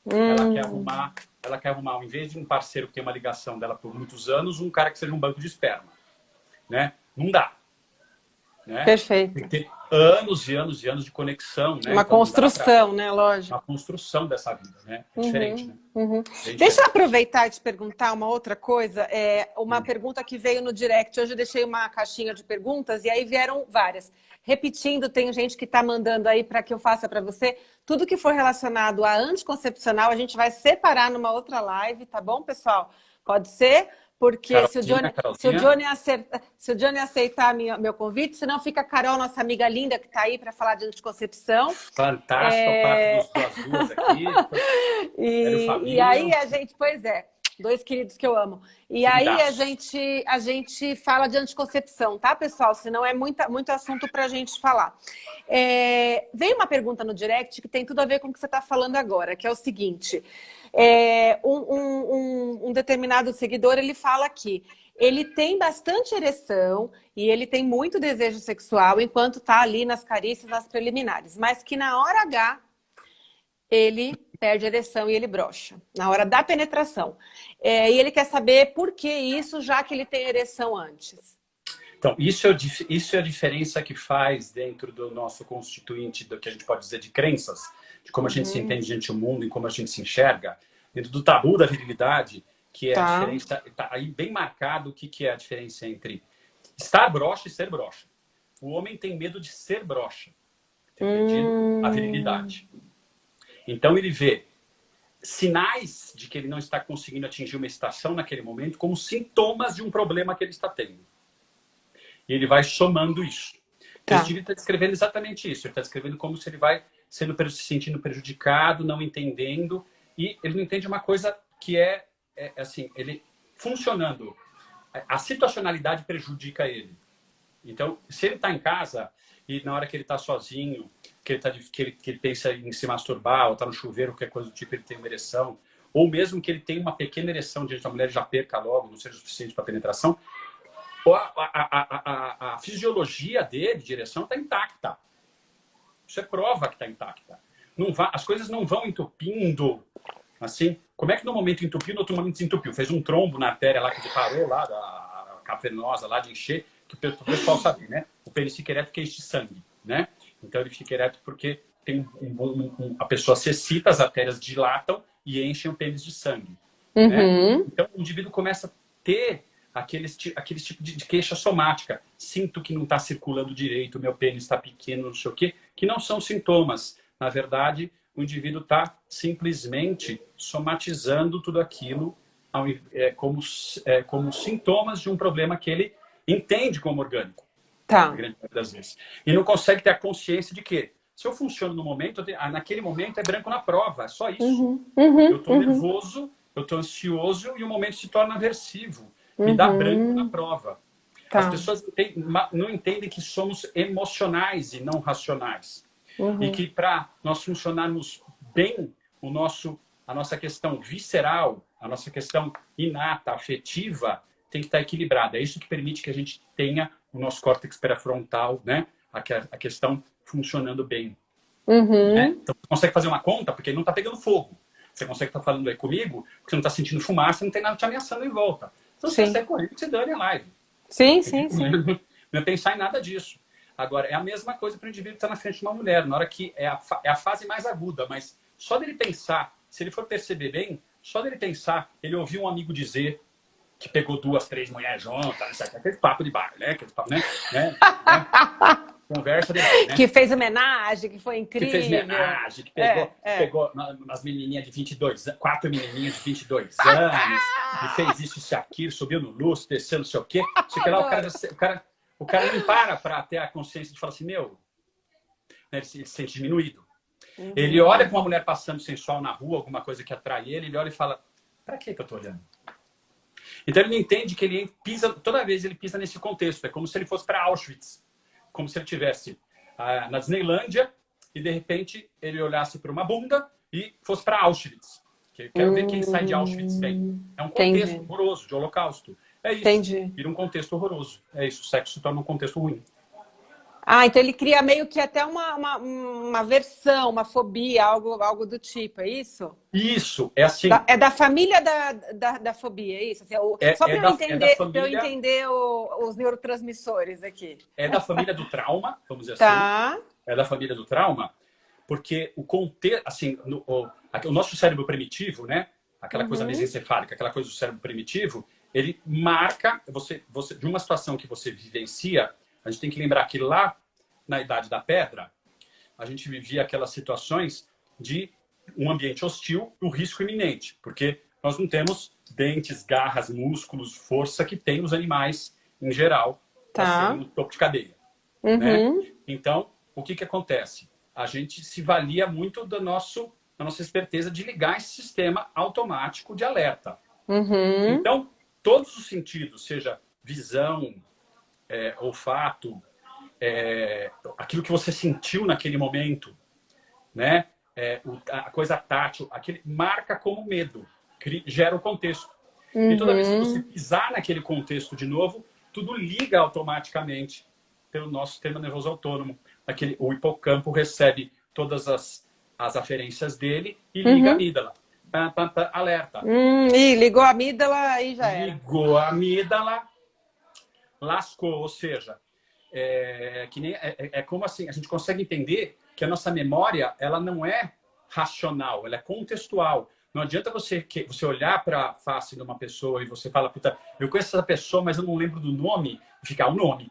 ela quer arrumar, ao invés de um parceiro que tem uma ligação dela por muitos anos, um cara que seja um banco de esperma, né? Não dá, né? Perfeito. Tem que ter anos e anos e anos de conexão, né? Uma Então não dá construção, né? Lógico. uma construção dessa vida, né? É diferente, né? Bem Deixa eu diferente. aproveitar e te perguntar uma outra coisa. Uma pergunta que veio no direct. Hoje eu deixei uma caixinha de perguntas e aí vieram várias. Repetindo, tem gente que está mandando aí para que eu faça para você. Tudo que for relacionado a anticoncepcional, a gente vai separar numa outra live, tá bom, pessoal? Pode ser? Porque se o Johnny aceitar meu convite, senão fica a Carol, nossa amiga linda, que está aí para falar de anticoncepção. Fantástico o papo das duas aqui. E aí a gente, pois é, dois queridos que eu amo. E aí a gente fala de anticoncepção, tá, pessoal? Senão é muito assunto para a gente falar. Veio uma pergunta no direct que tem tudo a ver com o que você está falando agora, que é o seguinte. Um determinado seguidor, ele fala que ele tem bastante ereção e ele tem muito desejo sexual enquanto está ali nas carícias, nas preliminares, mas que na hora H ele perde a ereção e ele brocha, na hora da penetração. E ele quer saber por que isso, já que ele tem ereção antes. Então, isso é a diferença que faz dentro do nosso constituinte, do que a gente pode dizer de crenças, de como a gente se entende diante do mundo e como a gente se enxerga, dentro do tabu da virilidade, que é a diferença, está aí bem marcado o que é a diferença entre estar broxa e ser broxa. O homem tem medo de ser broxa, entendido? A virilidade. Então ele vê sinais de que ele não está conseguindo atingir uma estação naquele momento como sintomas de um problema que ele está tendo. E ele vai somando isso. Então, esse está descrevendo exatamente isso. Ele está descrevendo como se ele vai se sentindo prejudicado, não entendendo. E ele não entende uma coisa que é assim, ele funcionando. A situacionalidade prejudica ele. Então, se ele está em casa e na hora que ele está sozinho, que ele pensa em se masturbar, ou está no chuveiro, qualquer coisa do tipo, ele tem uma ereção, ou mesmo que ele tenha uma pequena ereção diante da mulher, já perca logo, não seja suficiente para penetração, a fisiologia dele, de ereção, está intacta. Isso é prova que está intacta. As coisas não vão entupindo. Assim, como é que no momento entupiu, no outro momento desentupiu? Fez um trombo na artéria lá que parou, lá da cavernosa, lá de encher, que o pessoal sabe, né? O pênis fica ereto porque enche de sangue, né? Então ele fica ereto porque tem a pessoa se excita, as artérias dilatam e enchem o pênis de sangue. Né? Então o indivíduo começa a ter aqueles tipo de queixa somática. Sinto que não está circulando direito, meu pênis está pequeno, não sei o quê, que não são sintomas. Na verdade, o indivíduo está simplesmente somatizando tudo aquilo como sintomas de um problema que ele entende como orgânico. Tá. A grande maioria das vezes. E não consegue ter a consciência de que, se eu funciono no momento, naquele momento é branco na prova, é só isso. Eu estou nervoso, eu estou ansioso e o momento se torna aversivo. Me dá branco na prova. Tá. As pessoas não entendem que somos emocionais e não racionais. E que para nós funcionarmos bem, a nossa questão visceral, a nossa questão inata, afetiva, tem que estar equilibrada. É isso que permite que a gente tenha o nosso córtex pré-frontal, né? A questão funcionando bem. Né? Então, você consegue fazer uma conta porque não está pegando fogo. Você consegue estar falando aí comigo porque você não está sentindo fumaça, não tem nada te ameaçando em volta. Então, se você sair correndo, você dane a live. Sim. Não é pensar em nada disso. Agora, é a mesma coisa para o indivíduo que está na frente de uma mulher. Na hora que é a fase mais aguda, mas só dele pensar, se ele for perceber bem, só dele pensar, ele ouviu um amigo dizer que pegou 2, 3 mulheres juntas, aquele papo de bar, né? Aquele papo, né? Conversa de bar, né? Que fez homenagem, que foi incrível. Que fez homenagem, que pegou umas menininhas de 22 anos, 4 menininhas de 22 anos, e fez isso e aquilo, subiu no lustro, desceu não sei o quê. O cara não para ter a consciência de falar assim, meu, né, ele se sente diminuído. Ele olha para uma mulher passando sensual na rua, alguma coisa que atrai ele olha e fala, para que eu tô olhando? Então ele não entende que ele pisa, toda vez ele pisa nesse contexto, é como se ele fosse para Auschwitz. como se ele estivesse na Disneylândia e, de repente, ele olhasse para uma bunda e fosse para Auschwitz. Quero ver quem sai de Auschwitz bem. É um contexto horroroso de holocausto. É isso. Entendi. Vira um contexto horroroso. É isso. O sexo se torna um contexto ruim. Ah, então ele cria meio que até uma aversão, uma fobia, algo do tipo, é isso? Isso, é assim. É da família da fobia, é isso? Assim, só para eu entender os neurotransmissores aqui. É da família do trauma, vamos dizer tá. assim. É da família do trauma, porque o contexto, assim, o nosso cérebro primitivo, né? Aquela coisa mesencefálica, aquela coisa do cérebro primitivo, ele marca você de uma situação que você vivencia. A gente tem que lembrar que lá na Idade da Pedra, a gente vivia aquelas situações de um ambiente hostil, o risco iminente, porque nós não temos dentes, garras, músculos, força que tem os animais em geral, assim, no topo de cadeia. Né? Então, o que acontece? A gente se valia muito da nossa esperteza de ligar esse sistema automático de alerta. Então, todos os sentidos, seja visão, olfato, aquilo que você sentiu naquele momento, né? A coisa tátil, aquele marca como medo, gera o contexto. E toda vez que você pisar naquele contexto de novo, tudo liga automaticamente pelo nosso sistema nervoso autônomo. O hipocampo recebe todas as aferências dele e liga a amígdala. Alerta. Ligou a amígdala, aí já era. Ligou a amígdala, lascou, ou seja, como assim, a gente consegue entender que a nossa memória, ela não é racional, ela é contextual. Não adianta você olhar para a face de uma pessoa e você fala, puta, eu conheço essa pessoa, mas eu não lembro do nome, e ficar o nome.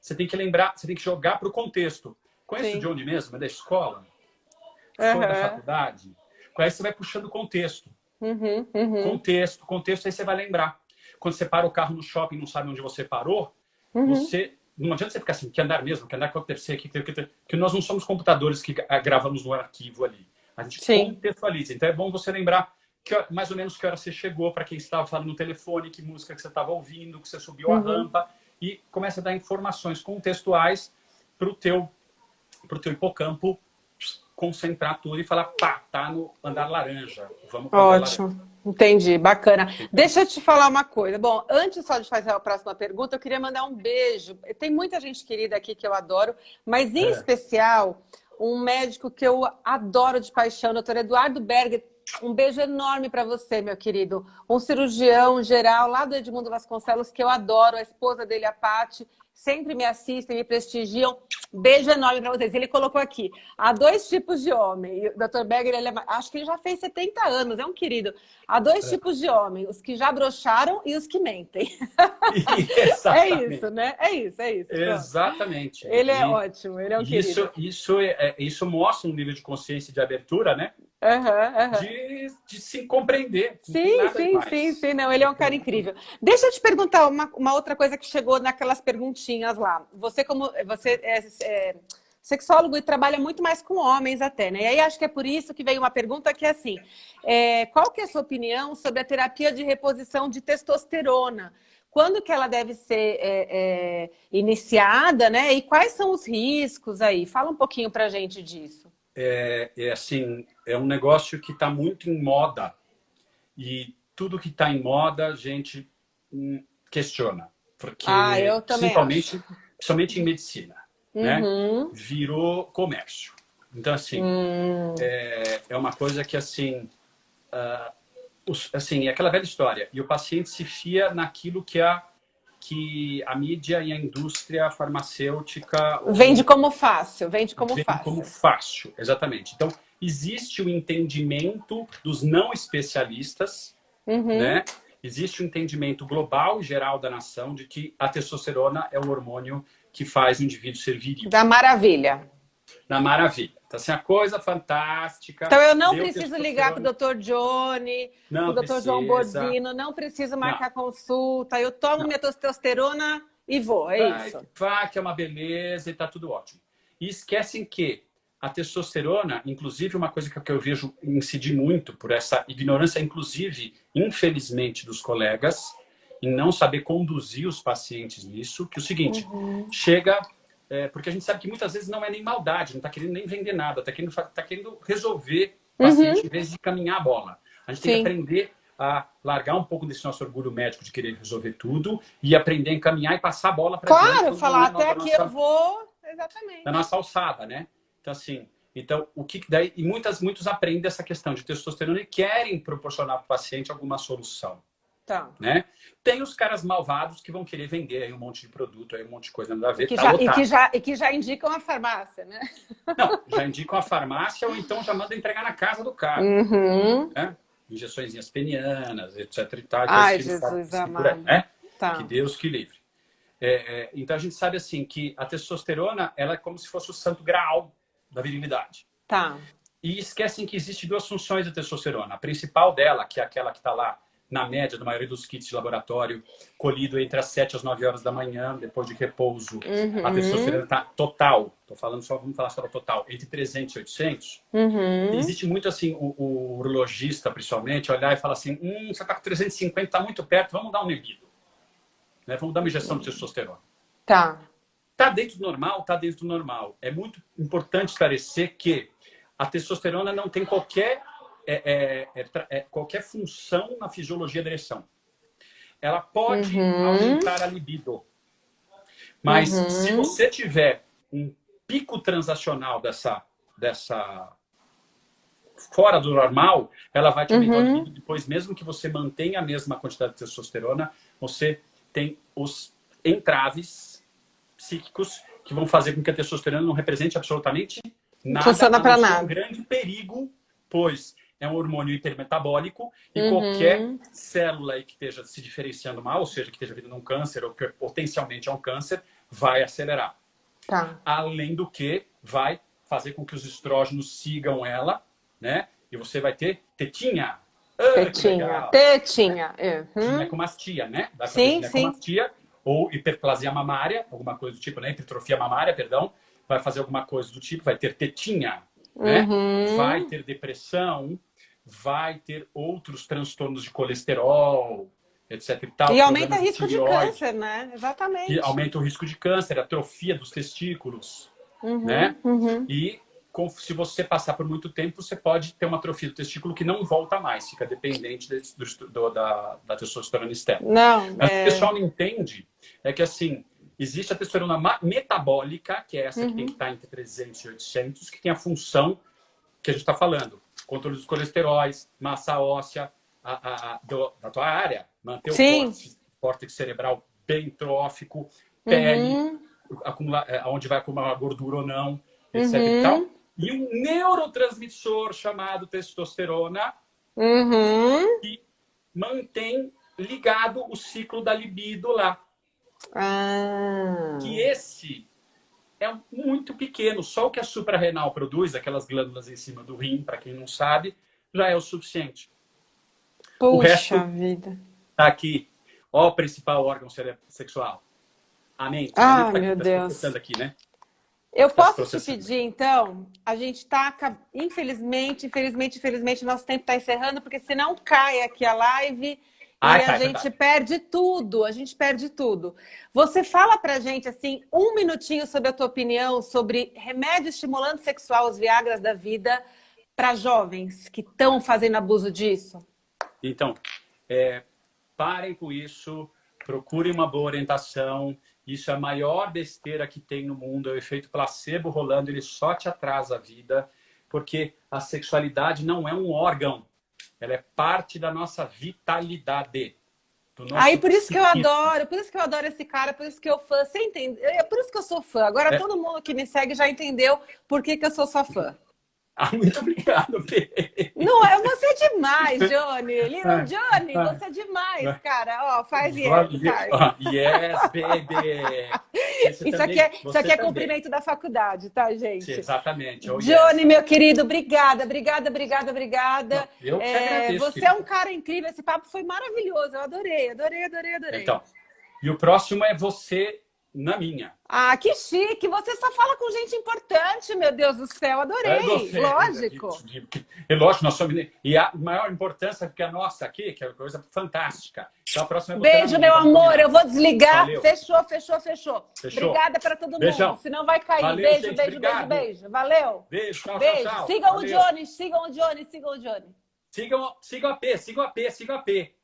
Você tem que lembrar, você tem que jogar para o contexto. Conhece o Johnny mesmo? É da escola? Foi da faculdade? Aí você vai puxando o contexto. Contexto, aí você vai lembrar. Quando você para o carro no shopping e não sabe onde você parou, não adianta você ficar assim, que andar mesmo, que andar com o terceiro, que nós não somos computadores que gravamos no arquivo ali. A gente contextualiza. Então é bom você lembrar mais ou menos que hora você chegou, para quem estava falando no telefone, que música que você estava ouvindo, que você subiu a rampa, e começa a dar informações contextuais para o teu hipocampo concentrar tudo e falar, pá, tá no andar laranja. Vamos para o andar laranja. Ótimo. Entendi, bacana. Deixa eu te falar uma coisa. Bom, antes só de fazer a próxima pergunta, eu queria mandar um beijo. Tem muita gente querida aqui que eu adoro, mas em especial um médico que eu adoro de paixão, doutor Eduardo Berger. Um beijo enorme para você, meu querido. Um cirurgião geral lá do Edmundo Vasconcelos, que eu adoro, a esposa dele, a Paty, sempre me assistem, me prestigiam. Beijo enorme para vocês. Ele colocou aqui, há 2 tipos de homem. E o Dr. Berger, acho que ele já fez 70 anos, é um querido. Há 2 tipos de homem, os que já broxaram e os que mentem. É isso, né? É isso. Exatamente. Ele é ótimo, ele é um querido. Isso mostra um nível de consciência e de abertura, né? De se compreender. Sim. Não, ele é um cara incrível. Deixa eu te perguntar uma outra coisa que chegou naquelas perguntinhas lá. Você é sexólogo e trabalha muito mais com homens até, né? E aí acho que é por isso que veio uma pergunta que é assim, qual que é a sua opinião sobre a terapia de reposição de testosterona? Quando que ela deve ser iniciada, né? E quais são os riscos aí? Fala um pouquinho pra gente disso. Assim, é um negócio que está muito em moda. E tudo que está em moda, a gente questiona. Porque, eu também principalmente em medicina, né? Virou comércio. Então, assim, é uma coisa que, assim, é aquela velha história. E o paciente se fia naquilo que a mídia e a indústria farmacêutica... Vende como fácil. Exatamente. Então, existe o entendimento dos não especialistas, né? Existe o entendimento global e geral da nação de que a testosterona é o hormônio que faz o indivíduo ser viril. Da maravilha. Então, assim, a coisa fantástica... Então, eu não preciso ligar para o Dr. Johnny, para o Dr. João Borzino, não preciso marcar consulta, eu tomo minha testosterona e vou, isso. Vai, que é uma beleza e tá tudo ótimo. E esquecem que a testosterona, inclusive, uma coisa que eu vejo incidir muito por essa ignorância, inclusive, infelizmente, dos colegas, em não saber conduzir os pacientes nisso, que é o seguinte, chega porque a gente sabe que muitas vezes não é nem maldade, não está querendo nem vender nada, tá querendo resolver o paciente em vez de caminhar a bola. A gente tem que aprender a largar um pouco desse nosso orgulho médico de querer resolver tudo e aprender a encaminhar e passar a bola para gente. Claro, falar até aqui eu vou, exatamente. Da nossa alçada, né? Então, assim, o que daí... E muitos aprendem essa questão de testosterona e querem proporcionar para o paciente alguma solução. Tá. Né? Tem os caras malvados que vão querer vender aí um monte de produto, aí um monte de coisa nada a ver. E que já indicam a farmácia, né? Não, já indicam a farmácia ou então já mandam entregar na casa do cara. Né? Injeções penianas, etc. E tal, ai, Jesus amado. Né? Tá. Que Deus que livre. Então a gente sabe assim que a testosterona ela é como se fosse o santo graal da virilidade. Tá. E esquecem que existem duas funções da testosterona. A principal dela, que é aquela que está lá na média da maioria dos kits de laboratório, colhido entre as 7 às 9 horas da manhã, depois de repouso. A testosterona está total, vamos falar só da total, entre 300 e 800. Existe muito assim, o urologista, principalmente, olhar e falar assim, você está com 350, está muito perto, vamos dar um nebido. Né? Vamos dar uma injeção de testosterona. Tá. Está dentro do normal? Está dentro do normal. É muito importante esclarecer que a testosterona não tem qualquer função na fisiologia da ereção. Ela pode aumentar a libido. Mas se você tiver um pico transacional dessa fora do normal, ela vai te aumentar a libido. Depois, mesmo que você mantenha a mesma quantidade de testosterona, você tem os entraves psíquicos que vão fazer com que a testosterona não represente absolutamente nada. Funciona para nada. É um grande perigo, pois é um hormônio hipermetabólico e qualquer célula aí que esteja se diferenciando mal, ou seja, que esteja vindo um câncer ou que potencialmente é um câncer, vai acelerar. Tá. Além do que vai fazer com que os estrógenos sigam ela, né? E você vai ter tetinha. Tetinha. Ginecomastia, né? Vai fazer sim, ginecomastia ou hiperplasia mamária, alguma coisa do tipo, né? Hipertrofia mamária, perdão. Vai fazer alguma coisa do tipo, vai ter tetinha. Né? Vai ter depressão, vai ter outros transtornos de colesterol, etc. E, tal, e aumenta o risco de câncer, né? Exatamente. E aumenta o risco de câncer, atrofia dos testículos, né? E se você passar por muito tempo, você pode ter uma atrofia do testículo que não volta mais, fica dependente da testosterona externa. Mas o que o pessoal não entende é que, assim, existe a testosterona metabólica, que é essa que tem que estar entre 300 e 800, que tem a função que a gente está falando. Controle dos colesteróis, massa óssea, da tua área. Manter o córtex cerebral bem trófico, pele, onde vai acumular gordura ou não, etc. E tal. E um neurotransmissor chamado testosterona que mantém ligado o ciclo da libido lá. Que esse é muito pequeno. Só o que a suprarrenal produz, aquelas glândulas em cima do rim, para quem não sabe, já é o suficiente. Puxa o resto vida. Tá aqui. Ó, o principal órgão sexual. A mente. Ah, tá meu aqui, Deus. Tá aqui, né? Eu posso te pedir, então, a gente está, infelizmente, nosso tempo está encerrando, porque senão cai aqui a live e a gente perde tudo, Você fala pra gente, assim, um minutinho sobre a tua opinião sobre remédio estimulante sexual, os Viagras da vida, para jovens que estão fazendo abuso disso? Então, parem com isso, procurem uma boa orientação. Isso é a maior besteira que tem no mundo, é o efeito placebo rolando, ele só te atrasa a vida, porque a sexualidade não é um órgão, ela é parte da nossa vitalidade. Aí por isso que eu adoro esse cara, por isso que eu fã, você entende? É por isso que eu sou fã. Agora todo mundo que me segue já entendeu por que eu sou sua fã. Muito obrigado, Fê. Não, você é demais, Johnny. Johnny, você é demais, cara. Ó, faz yes. Yes, baby. Isso aqui é cumprimento da faculdade, tá, gente? Sim, exatamente. Johnny, meu querido, obrigada. Eu que agradeço. Você é um cara incrível, esse papo foi maravilhoso. Eu adorei. Então, e o próximo é você na minha. Ah, que chique! Você só fala com gente importante, meu Deus do céu, adorei. Lógico. Lógico, nós somos. E a maior importância que a nossa aqui, que é uma coisa fantástica. Então a próxima Beijo, meu amor. Eu vou desligar. Valeu. Fechou. Obrigada para todo mundo. Beijão. Senão vai cair. Valeu, beijo, gente, beijo, obrigado. beijo. Valeu. Beijo, tchau, beijo. tchau. Sigam Valeu. o Johnny, sigam o Johnny. Sigam a P.